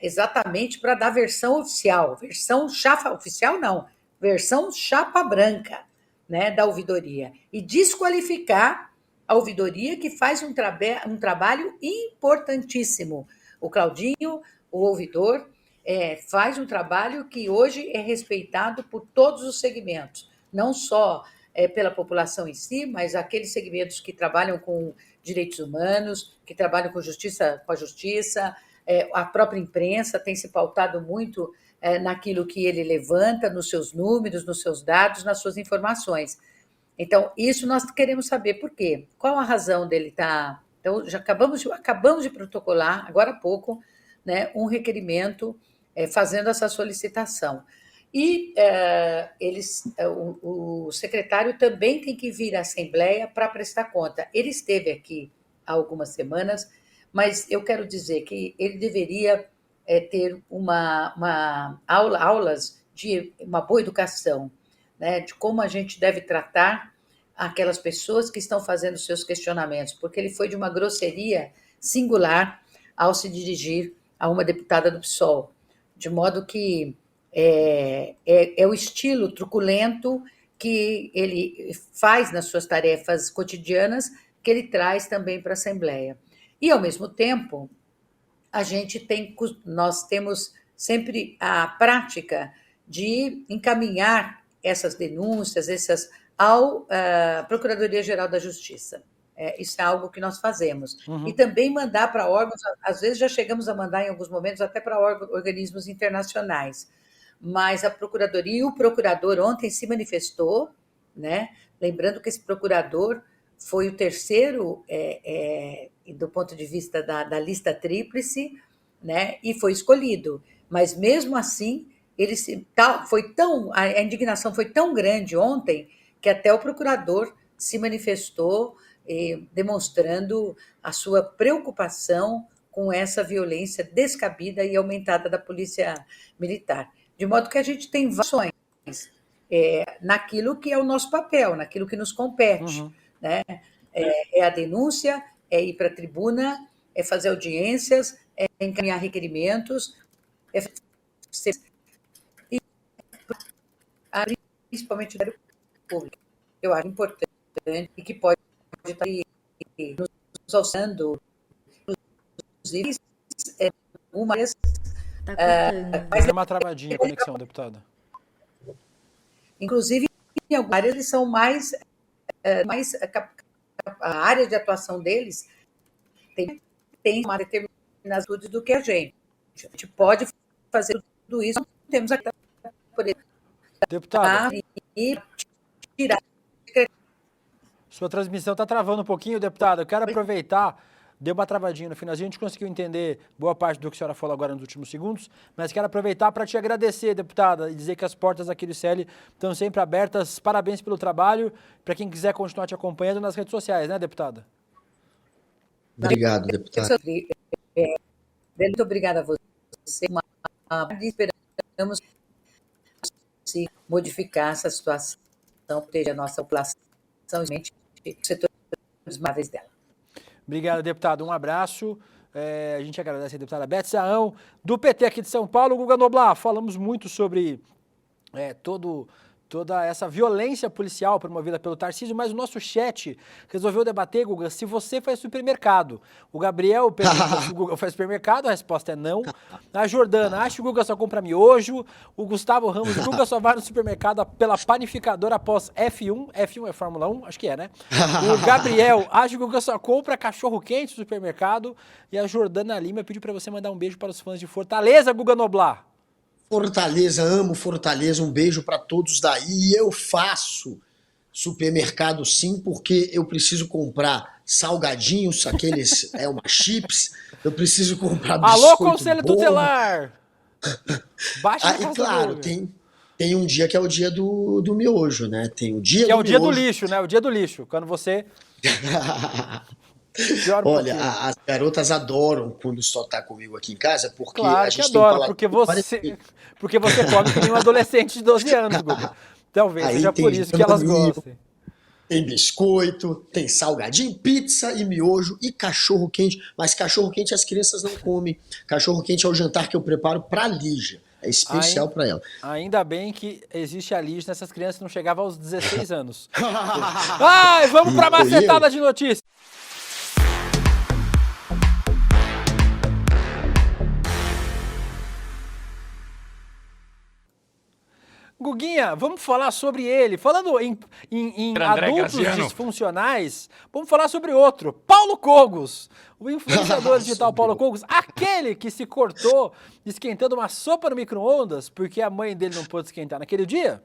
S9: exatamente para dar versão oficial, versão chapa oficial não, versão chapa branca, né, da ouvidoria, e desqualificar a ouvidoria que faz um trabalho importantíssimo. O Claudinho, o ouvidor, faz um trabalho que hoje é respeitado por todos os segmentos, não só pela população em si, mas aqueles segmentos que trabalham com direitos humanos, que trabalham com a justiça, a própria imprensa tem se pautado muito naquilo que ele levanta, nos seus números, nos seus dados, nas suas informações. Então, isso nós queremos saber por quê. Qual a razão dele estar... Então, já acabamos de protocolar, agora há pouco, né, um requerimento fazendo essa solicitação. E o secretário também tem que vir à Assembleia para prestar conta. Ele esteve aqui há algumas semanas, mas eu quero dizer que ele deveria ter aulas de uma boa educação, né, de como a gente deve tratar aquelas pessoas que estão fazendo seus questionamentos, porque ele foi de uma grosseria singular ao se dirigir a uma deputada do PSOL, de modo que é o estilo truculento que ele faz nas suas tarefas cotidianas, que ele traz também para a Assembleia. E, ao mesmo tempo, nós temos sempre a prática de encaminhar essas denúncias, à Procuradoria-Geral da Justiça. Isso é algo que nós fazemos. E também mandar para órgãos, às vezes já chegamos a mandar em alguns momentos até para organismos internacionais. Mas a Procuradoria e o procurador ontem se manifestou, né? Lembrando que esse procurador foi o terceiro do ponto de vista da lista tríplice, né? E foi escolhido. Mas, mesmo assim, a indignação foi tão grande ontem que até o procurador se manifestou demonstrando a sua preocupação com essa violência descabida e aumentada da Polícia Militar. De modo que a gente tem ações naquilo que é o nosso papel, naquilo que nos compete. Né? É a denúncia, é ir para a tribuna, é fazer audiências, é encaminhar requerimentos, principalmente o público. Eu acho importante e que pode estar nos auxiliando, inclusive, umas...
S5: Deu uma travadinha a conexão, deputada.
S9: Inclusive, em algumas áreas, eles são mais a área de atuação deles tem uma determinada atitude do que a gente. A gente pode fazer tudo isso, temos aqui por
S5: deputada,
S9: e tirar.
S5: Sua transmissão está travando um pouquinho, deputada. Eu quero aproveitar, deu uma travadinha no finalzinho, a gente conseguiu entender boa parte do que a senhora falou agora nos últimos segundos, mas quero aproveitar para te agradecer, deputada, e dizer que as portas aqui do ICL estão sempre abertas. Parabéns pelo trabalho, para quem quiser continuar te acompanhando nas redes sociais, né, deputada?
S8: Obrigado, deputada.
S9: Muito obrigada a você. Esperamos se modificar essa situação, proteger a nossa população e os setores móveis dela.
S5: Obrigado, deputado. Um abraço. A gente agradece a deputada Beth Saão, do PT aqui de São Paulo. Guga Noblar, falamos muito sobre toda essa violência policial promovida pelo Tarcísio, mas o nosso chat resolveu debater, Guga, se você faz supermercado. O Gabriel perguntou se o Guga faz supermercado, a resposta é não. A Jordana, acho que o Guga só compra miojo. O Gustavo Ramos, o Guga só vai no supermercado pela panificadora após F1. F1 é Fórmula 1? Acho que é, né? O Gabriel, acho que o Guga só compra cachorro-quente no supermercado. E a Jordana Lima pediu pra você mandar um beijo para os fãs de Fortaleza, Guga Noblar.
S8: Fortaleza, amo Fortaleza, um beijo para todos daí. E eu faço supermercado sim, porque eu preciso comprar salgadinhos, aqueles uma chips, eu preciso comprar biscoito.
S5: Alô, Conselho
S8: bom.
S5: Tutelar! Baixa
S8: E claro, tem um dia que é o dia do miojo, né? Tem o dia
S5: que
S8: do
S5: é o dia
S8: miojo.
S5: do lixo, né? O dia do lixo, quando você...
S8: Olha, as garotas adoram quando só tá comigo aqui em casa, porque
S5: claro
S8: a gente
S5: que adoram,
S8: tem
S5: porque você come que nem um adolescente de 12 anos, Guga. Talvez
S8: Aí
S5: seja
S8: tem
S5: por isso que elas
S8: amigo,
S5: gostem.
S8: Tem biscoito, tem salgadinho, pizza e miojo e cachorro quente. Mas cachorro quente as crianças não comem. Cachorro quente é o jantar que eu preparo pra Lígia. É especial pra ela.
S5: Ainda bem que existe a Lígia nessas crianças que não chegavam aos 16 anos. Ai, vamos pra macetada de notícias. Guguinha, vamos falar sobre ele. Falando em adultos disfuncionais, vamos falar sobre outro. Paulo Cogos, o influenciador digital Paulo Cogos, aquele que se cortou esquentando uma sopa no micro-ondas porque a mãe dele não pôde esquentar naquele dia.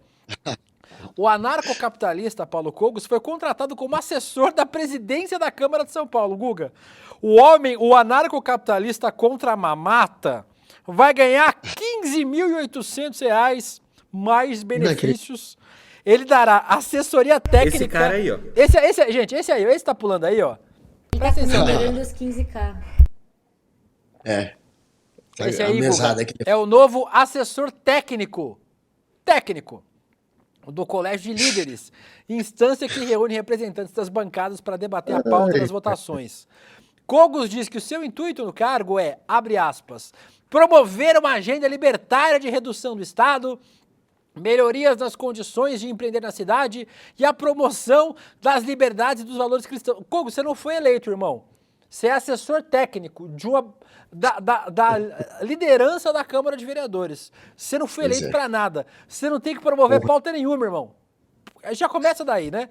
S5: O anarcocapitalista Paulo Cogos foi contratado como assessor da presidência da Câmara de São Paulo. Guga, o anarcocapitalista contra a mamata, vai ganhar R$15.800 mais benefícios. Ele dará assessoria técnica.
S2: Esse cara aí, ó.
S5: Esse tá pulando aí, ó.
S7: Presta atenção. Beirando os 15K.
S5: Esse aí, Guga, é o novo assessor técnico do Colégio de Líderes, instância que reúne representantes das bancadas para debater a pauta das votações. Cogos diz que o seu intuito no cargo é, abre aspas, promover uma agenda libertária de redução do Estado, melhorias nas condições de empreender na cidade e a promoção das liberdades e dos valores cristãos. Cogos, você não foi eleito, irmão. Você é assessor técnico da liderança da Câmara de Vereadores. Você não foi eleito para nada. Você não tem que promover pauta nenhuma, irmão. Já começa daí, né?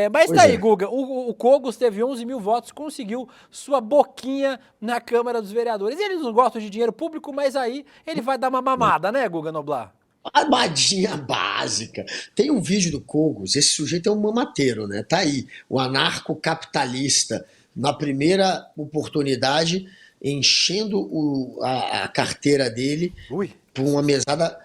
S5: Mas daí, Guga, o Cogos teve 11 mil votos, conseguiu sua boquinha na Câmara dos Vereadores. Eles não gostam de dinheiro público, mas aí ele vai dar uma mamada, né, Guga Noblar?
S8: Mamadinha básica. Tem um vídeo do Cogos, esse sujeito é um mamateiro, né? Tá aí, o anarcocapitalista, na primeira oportunidade, enchendo a carteira dele por uma mesada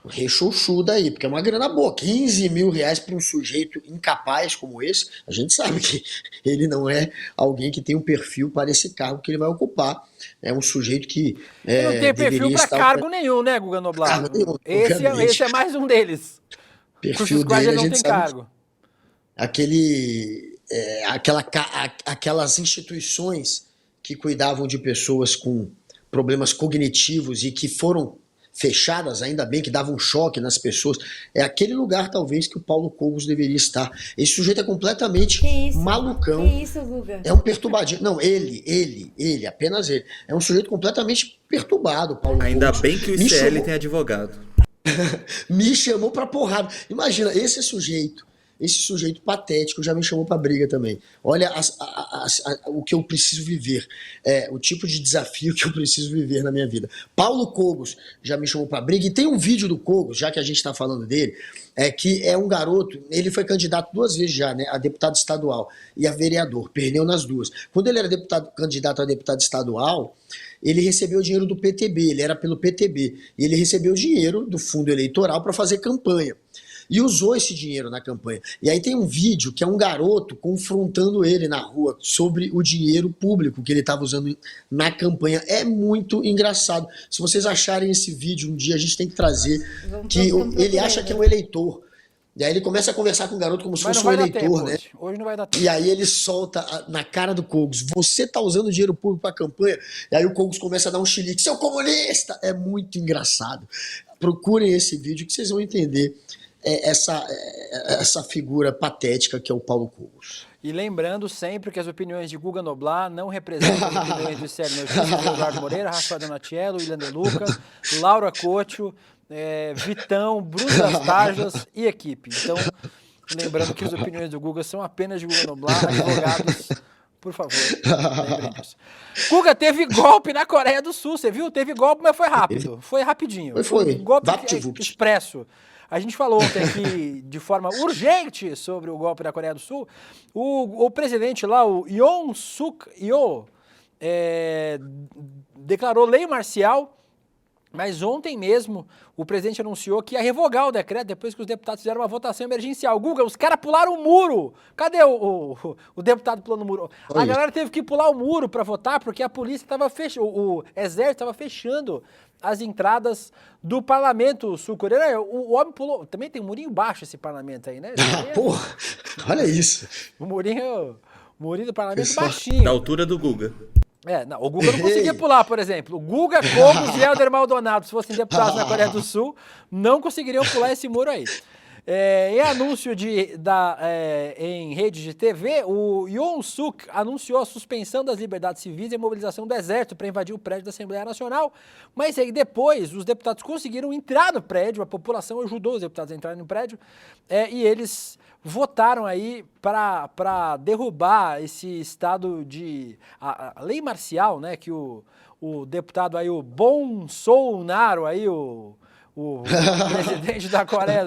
S8: rechonchuda aí, porque é uma grana boa. R$15 mil para um sujeito incapaz como esse. A gente sabe que ele não é alguém que tem um perfil para esse cargo que ele vai ocupar. É um sujeito que
S5: não tem perfil para cargo nenhum, né, Guga Noblar? Esse é mais um deles.
S8: Perfil dele, a gente sabe. Aquelas instituições que cuidavam de pessoas com problemas cognitivos e que foram fechadas, ainda bem, que davam um choque nas pessoas. É aquele lugar, talvez, que o Paulo Cogos deveria estar. Esse sujeito é completamente malucão.
S7: Que isso, Guga?
S8: É um perturbadinho. Não, ele, apenas ele. É um sujeito completamente perturbado, Paulo Cogos.
S2: Ainda bem que o ICL tem advogado.
S8: Me chamou pra porrada. Imagina, esse sujeito patético já me chamou pra briga também. Olha o que eu preciso viver, o tipo de desafio que eu preciso viver na minha vida. Paulo Cogos já me chamou pra briga, e tem um vídeo do Cogos, já que a gente tá falando dele, que é um garoto, ele foi candidato 2 vezes já, né, a deputado estadual e a vereador, perdeu nas 2. Quando ele era candidato a deputado estadual, ele recebeu dinheiro do PTB, ele era pelo PTB, e ele recebeu dinheiro do fundo eleitoral para fazer campanha. E usou esse dinheiro na campanha. E aí tem um vídeo que é um garoto confrontando ele na rua sobre o dinheiro público que ele estava usando na campanha. É muito engraçado. Se vocês acharem esse vídeo um dia, a gente tem que trazer, que ele acha que é um eleitor. E aí ele começa a conversar com o garoto como se fosse um eleitor, né?
S5: Hoje não vai dar tempo.
S8: E aí ele solta na cara do Cogos: você tá usando dinheiro público para campanha? E aí o Cogos começa a dar um chilique: seu comunista! É muito engraçado. Procurem esse vídeo que vocês vão entender essa figura patética que é o Paulo Cogos.
S5: E lembrando sempre que as opiniões de Guga Noblar não representam as opiniões de Sérgio Notícias, Eduardo Moreira, Rafael Donatiello, William De Luca, Laura Couto, Vitão, Bruno das Tarjas e equipe. Então, lembrando que as opiniões do Guga são apenas de Guga Noblar, advogados, por favor, lembrem disso. Guga, teve golpe na Coreia do Sul, você viu? Teve golpe, mas foi rápido, foi rapidinho.
S8: Foi.
S5: Um golpe
S8: Vapt-vupt.
S5: expresso. A gente falou ontem aqui de forma urgente sobre o golpe da Coreia do Sul. O presidente lá, o Yoon Suk Yeol, declarou lei marcial, mas ontem mesmo o presidente anunciou que ia revogar o decreto depois que os deputados fizeram uma votação emergencial. Guga, os caras pularam o muro. Cadê o deputado pulando o muro? A galera teve que pular o muro para votar porque a polícia estava fechando, o exército estava fechando as entradas do parlamento sul-coreano. O homem pulou. Também tem um murinho baixo esse parlamento aí, né?
S8: Porra, olha isso.
S5: O murinho do parlamento baixinho.
S2: Da altura do Guga.
S5: Não, o Guga não conseguia pular, por exemplo. O Guga, Cogos e Helder Maldonado, se fossem deputados na Coreia do Sul, não conseguiriam pular esse muro aí. Em anúncio em rede de TV, o Yoon Suk anunciou a suspensão das liberdades civis e a mobilização do exército para invadir o prédio da Assembleia Nacional, mas aí depois os deputados conseguiram entrar no prédio, a população ajudou os deputados a entrarem no prédio, e eles votaram aí para derrubar esse estado de a lei marcial, né, que o deputado aí, o Bon Sol-naro, aí o presidente da Coreia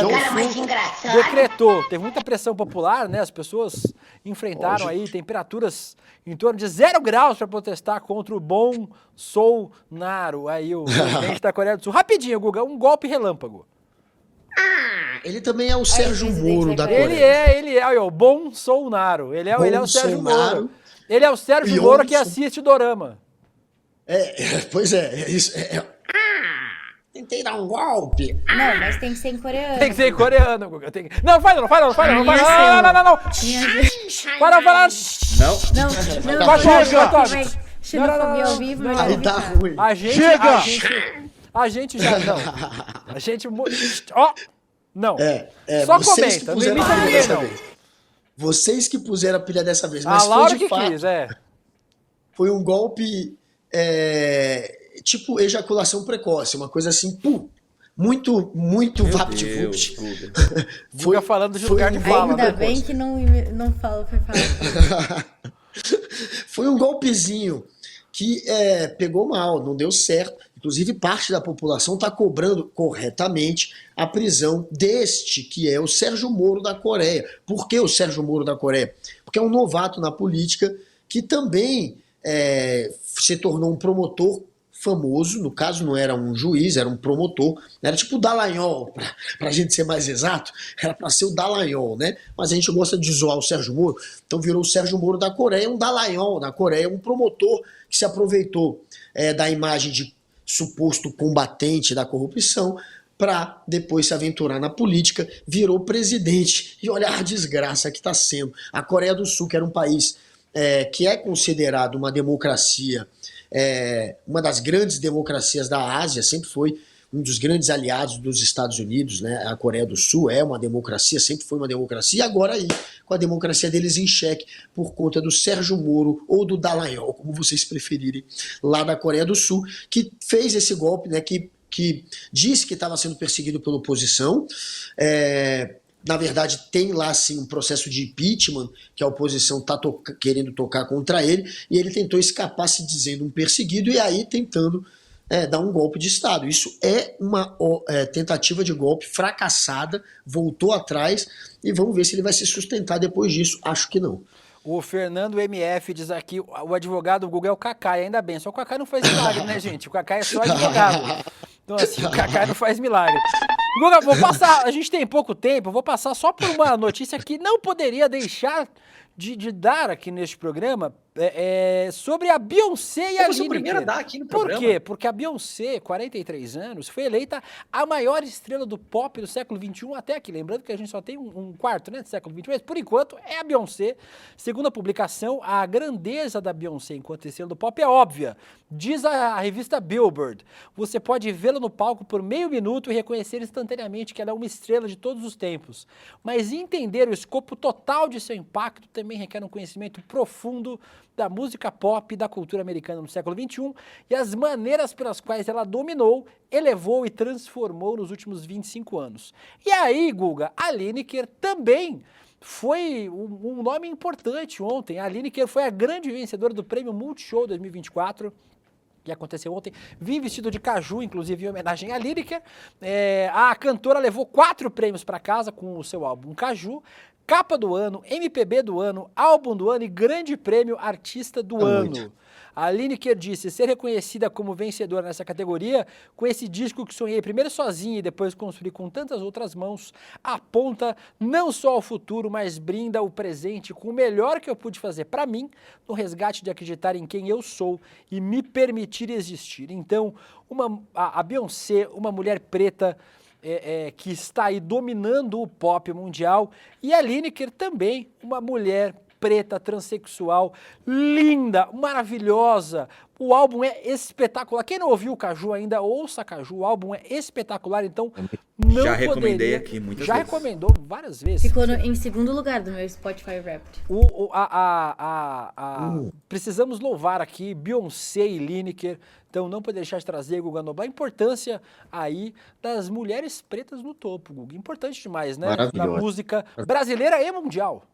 S5: do Sul decretou. Teve muita pressão popular, né? As pessoas enfrentaram aí temperaturas em torno de 0 graus para protestar contra o Bon Sol-naro, aí o presidente da Coreia do Sul. Rapidinho, Guga, um golpe relâmpago.
S8: Ele também é o Sérgio Moro da Coreia.
S5: Ele é o Bon Sol-naro. Ele é o Sérgio Moro. Ele é o Sérgio Moro que assiste Dorama.
S8: Pois é, isso. Tentei dar um golpe.
S7: Não, mas tem que ser em coreano.
S5: Tem que ser em coreano, Guga. Não, faz não. Não. Para falar.
S7: Não. Xenofobia ao vivo, não.
S8: Aí tá ruim.
S5: A gente já não. A gente... Ó! Não. Só comenta. Não imita ninguém, não.
S8: Vocês que puseram a pilha dessa vez. Mas
S5: a Laura
S8: foi de fato,
S5: quis,
S8: foi um golpe tipo ejaculação precoce. Uma coisa assim, muito vapt-vupt.
S5: Guga falando de lugar de fala.
S7: Ainda bem que não fala, foi falar.
S8: Foi um golpezinho que pegou mal, não deu certo. Inclusive, parte da população está cobrando corretamente a prisão deste, que é o Sérgio Moro da Coreia. Por que o Sérgio Moro da Coreia? Porque é um novato na política que também se tornou um promotor famoso. No caso, não era um juiz, era um promotor. Era tipo o Dallagnol, para a gente ser mais exato. Era para ser o Dallagnol, né? Mas a gente gosta de zoar o Sérgio Moro. Então virou o Sérgio Moro da Coreia, um Dallagnol da Coreia, um promotor que se aproveitou da imagem de suposto combatente da corrupção para depois se aventurar na política, virou presidente. E olha a desgraça que está sendo. A Coreia do Sul, que era um país que é considerado uma democracia, uma das grandes democracias da Ásia, sempre foi um dos grandes aliados dos Estados Unidos, né? A Coreia do Sul é uma democracia, sempre foi uma democracia, e agora aí, com a democracia deles em xeque, por conta do Sérgio Moro, ou do Dallagnol, como vocês preferirem, lá da Coreia do Sul, que fez esse golpe, né? Que disse que estava sendo perseguido pela oposição. Na verdade, tem lá sim um processo de impeachment que a oposição está querendo tocar contra ele, e ele tentou escapar se dizendo um perseguido, e aí tentando dar um golpe de Estado. Isso é uma tentativa de golpe fracassada, voltou atrás, e vamos ver se ele vai se sustentar depois disso. Acho que não.
S5: O Fernando MF diz aqui, o advogado do Google é o Kaká, e ainda bem, só o Kaká não faz milagre, né, gente? O Kaká é só advogado. Então, assim, o Kaká não faz milagre. Guga, vou passar, a gente tem pouco tempo, eu vou passar só por uma notícia que não poderia deixar de dar aqui neste programa, sobre a Beyoncé e a Lineker.
S10: Primeiro a dar aqui no programa.
S5: Por quê? Porque a Beyoncé, 43 anos, foi eleita a maior estrela do pop do século XXI até aqui. Lembrando que a gente só tem um quarto, né, do século XXI, mas por enquanto é a Beyoncé. Segundo a publicação, a grandeza da Beyoncé enquanto estrela do pop é óbvia. Diz a revista Billboard, você pode vê-la no palco por meio minuto e reconhecer instantaneamente que ela é uma estrela de todos os tempos. Mas entender o escopo total de seu impacto também requer um conhecimento profundo da música pop e da cultura americana no século XXI e as maneiras pelas quais ela dominou, elevou e transformou nos últimos 25 anos. E aí, Guga, a Lineker também foi um nome importante ontem. A Lineker foi a grande vencedora do prêmio Multishow 2024, que aconteceu ontem. Vim vestido de caju, inclusive em homenagem à Lineker. A cantora levou 4 prêmios para casa com o seu álbum Caju. Capa do ano, MPB do ano, álbum do ano e grande prêmio artista do ano. Muito. A Lineker disse ser reconhecida como vencedora nessa categoria, com esse disco que sonhei primeiro sozinha e depois construí com tantas outras mãos, aponta não só ao futuro, mas brinda o presente com o melhor que eu pude fazer para mim, no resgate de acreditar em quem eu sou e me permitir existir. Então, a Beyoncé, uma mulher preta, que está aí dominando o pop mundial, e a Lineker também, uma mulher preta, transexual, linda, maravilhosa. O álbum é espetacular. Quem não ouviu o Caju ainda, ouça Caju. O álbum é espetacular, então não
S2: já recomendei aqui muitas
S5: já
S2: vezes.
S5: Recomendou várias vezes.
S7: Ficou em segundo lugar do meu Spotify Wrapped.
S5: Precisamos louvar aqui Beyoncé e Lineker. Então não poder deixar de trazer, Guga Noblar, a importância aí das mulheres pretas no topo, Guga. Importante demais, né? Na música brasileira e mundial.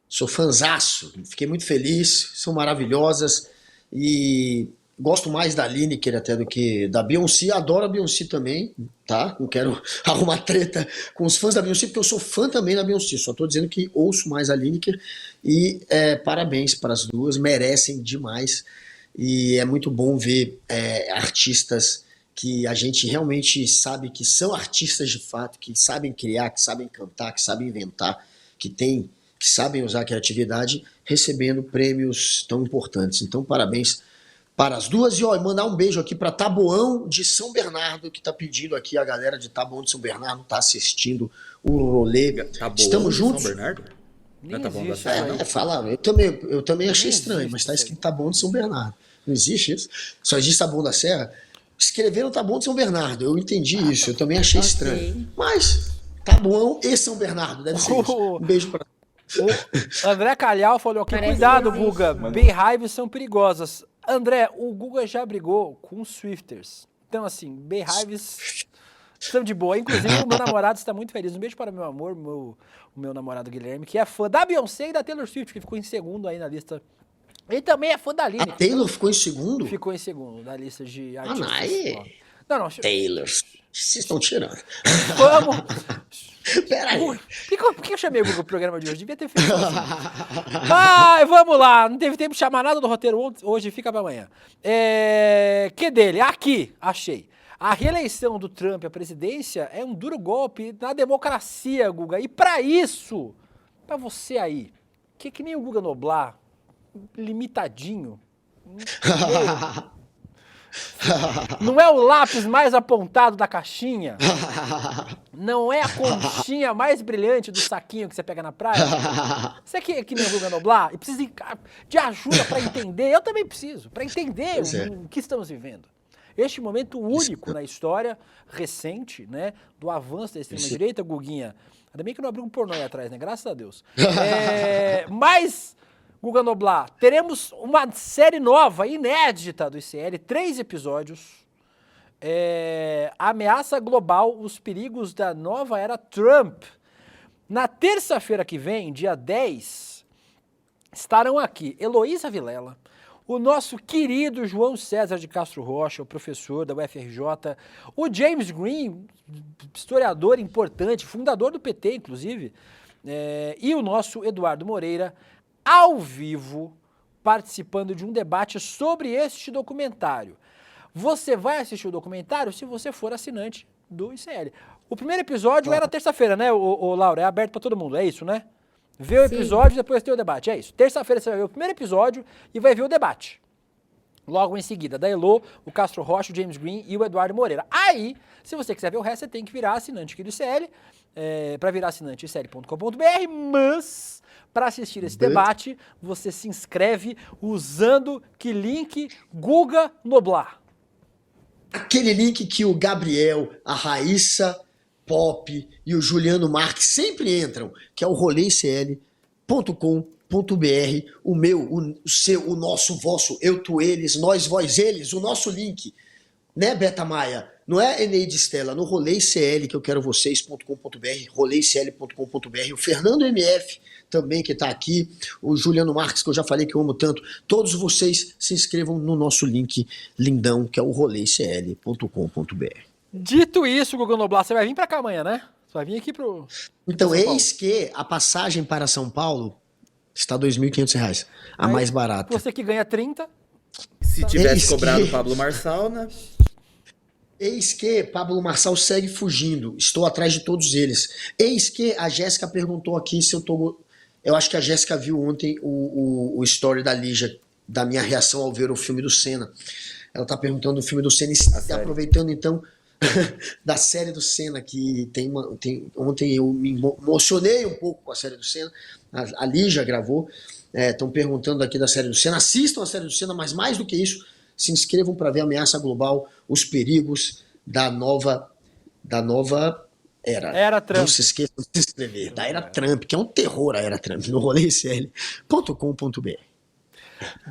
S8: Sou fanzaço, fiquei muito feliz, são maravilhosas e gosto mais da Lineker até do que da Beyoncé, adoro a Beyoncé também, tá? Não quero arrumar treta com os fãs da Beyoncé, porque eu sou fã também da Beyoncé, só tô dizendo que ouço mais a Lineker e parabéns para as duas, merecem demais e é muito bom ver artistas que a gente realmente sabe que são artistas de fato, que sabem criar, que sabem cantar, que sabem inventar, que sabem usar a criatividade, recebendo prêmios tão importantes. Então, parabéns para as duas. E mandar um beijo aqui para Taboão de São Bernardo, que está pedindo aqui, a galera de Taboão de São Bernardo está assistindo o rolê.
S2: Taboão
S8: Estamos juntos.
S2: São Bernardo?
S5: Não
S2: é Taboão da
S5: existe,
S2: Serra,
S8: fala, eu também achei estranho, mas está escrito Taboão de São Bernardo. Não existe isso? Só existe Taboão da Serra? Escreveram Taboão de São Bernardo, eu entendi isso, eu também achei estranho. Mas Taboão e São Bernardo, deve ser isso. Um beijo para
S5: O André Calhau falou aqui, cuidado, Guga, Beehives são perigosas. André, o Guga já brigou com os Swifters. Então, assim, Beehives estão de boa. Inclusive, o meu namorado está muito feliz. Um beijo para o meu amor, o meu namorado Guilherme, que é fã da Beyoncé e da Taylor Swift, que ficou em segundo aí na lista. Ele também é fã da Lineker.
S8: A Taylor ficou em segundo?
S5: Ficou em segundo, na lista de artistas.
S8: Não, Taylor, vocês estão tirando.
S5: Vamos...
S8: Peraí.
S5: Por que eu chamei o Google pro programa de hoje? Devia ter feito assim. Vamos lá. Não teve tempo de chamar nada do roteiro hoje, fica pra amanhã. Que dele? Aqui, achei. A reeleição do Trump à presidência é um duro golpe na democracia, Guga. E pra isso, pra você aí, que nem o Guga Noblar, limitadinho, não é o lápis mais apontado da caixinha, não é a conchinha mais brilhante do saquinho que você pega na praia. Você que nem o Guga Noblar e precisa de ajuda para entender, eu também preciso, para entender o que estamos vivendo. Este momento único na história recente, né, do avanço da extrema-direita, Guguinha. Ainda bem que não abriu um pornô aí atrás, né? Graças a Deus. Mas... Guga Noblar, teremos uma série nova, inédita do ICL, 3 episódios. Ameaça global, os perigos da nova era Trump. Na terça-feira que vem, dia 10, estarão aqui Heloísa Vilela, o nosso querido João César de Castro Rocha, o professor da UFRJ, o James Green, historiador importante, fundador do PT, inclusive, e o nosso Eduardo Moreira, ao vivo, participando de um debate sobre este documentário. Você vai assistir o documentário se você for assinante do ICL. O primeiro episódio era terça-feira, né, o Laura? É aberto para todo mundo, é isso, né? Vê o episódio e depois tem o debate, é isso. Terça-feira você vai ver o primeiro episódio e vai ver o debate. Logo em seguida, da Elo, o Castro Rocha, o James Green e o Eduardo Moreira. Aí, se você quiser ver o resto, você tem que virar assinante aqui do ICL, para virar assinante icl.com.br, mas... Para assistir esse debate, você se inscreve usando que link? Guga Noblar.
S8: Aquele link que o Gabriel, a Raíssa Pop e o Juliano Marques sempre entram, que é o roleicl.com.br, o meu, o seu, o nosso, o vosso, eu, tu, eles, nós, vós, eles, o nosso link, né, Beta Maia? Não é Eneide Stella, no roleicl, que eu quero vocês.com.br, roleicl.com.br, o Fernando MF também que está aqui, o Juliano Marques, que eu já falei que eu amo tanto, todos vocês se inscrevam no nosso link lindão, que é o roleicl.com.br.
S5: Dito isso, Guga Noblar, você vai vir para cá amanhã, né? Você vai vir aqui pro...
S8: Então, eis que a passagem para São Paulo está R$ 2.500, a mais barata.
S5: Você que ganha 30.
S2: Se tivesse cobrado o Pablo Marçal, né?
S8: Eis que Pablo Marçal segue fugindo. Estou atrás de todos eles. Eis que a Jéssica perguntou aqui se eu tô... Eu acho que a Jéssica viu ontem o story da Lígia, da minha reação ao ver o filme do Senna. Ela tá perguntando do filme do Senna e aproveitando então da série do Senna, que ontem eu me emocionei um pouco com a série do Senna. A Lígia gravou. Estão perguntando aqui da série do Senna. Assistam a série do Senna, mas mais do que isso, se inscrevam para ver a ameaça global, os perigos da nova era.
S5: Era Trump.
S8: Não se esqueçam de se inscrever. Da Era Trump, que é um terror a Era Trump, no roleicl.com.br.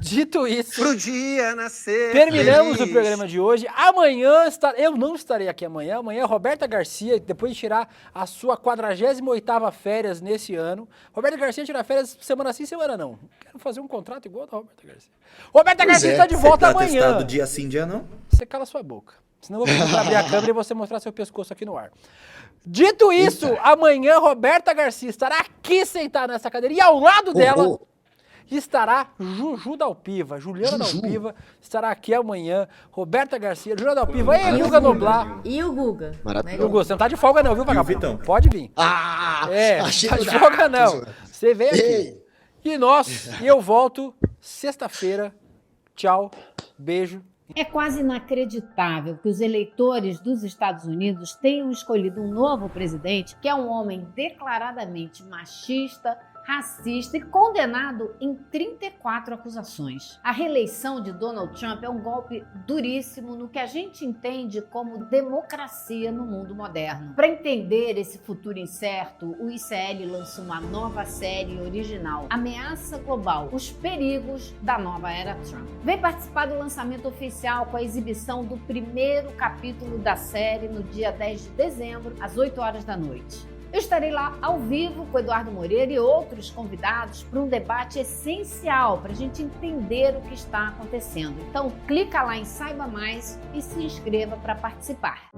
S5: Dito isso,
S3: Pro dia nascer.
S5: terminamos
S3: feliz.
S5: o programa de hoje. Amanhã, eu não estarei aqui amanhã. Amanhã, Roberta Garcia, depois de tirar a sua 48ª férias nesse ano. Roberta Garcia tira férias semana sim, semana não. Quero fazer um contrato igual da Roberta Garcia. Roberta Garcia está de volta
S2: Tá
S5: amanhã.
S2: testado dia sim, dia não?
S5: Você cala sua boca. Senão eu vou pedir pra abrir a câmera e você mostrar seu pescoço aqui no ar. Dito isso, amanhã Roberta Garcia estará aqui sentada nessa cadeira e ao lado dela estará Juju Dalpiva. Juliana Dalpiva estará aqui amanhã. Roberta Garcia, Juliana Dalpiva e Guga Noblar.
S7: E o Guga.
S8: Maravilhoso.
S5: Guga, você não tá de folga não, viu, vagabundo?
S2: Vitão?
S5: Pode vir.
S8: Achei
S5: Tá de folga não. Você vem aqui.
S8: Ei.
S5: E eu volto sexta-feira. Tchau, beijo.
S10: É quase inacreditável que os eleitores dos Estados Unidos tenham escolhido um novo presidente que é um homem declaradamente machista, racista e condenado em 34 acusações. A reeleição de Donald Trump é um golpe duríssimo no que a gente entende como democracia no mundo moderno. Para entender esse futuro incerto, o ICL lançou uma nova série original, Ameaça Global, os perigos da nova era Trump. Vem participar do lançamento oficial com a exibição do primeiro capítulo da série no dia 10 de dezembro, às 8 horas da noite. Eu estarei lá ao vivo com o Eduardo Moreira e outros convidados para um debate essencial para a gente entender o que está acontecendo. Então, clica lá em Saiba Mais e se inscreva para participar.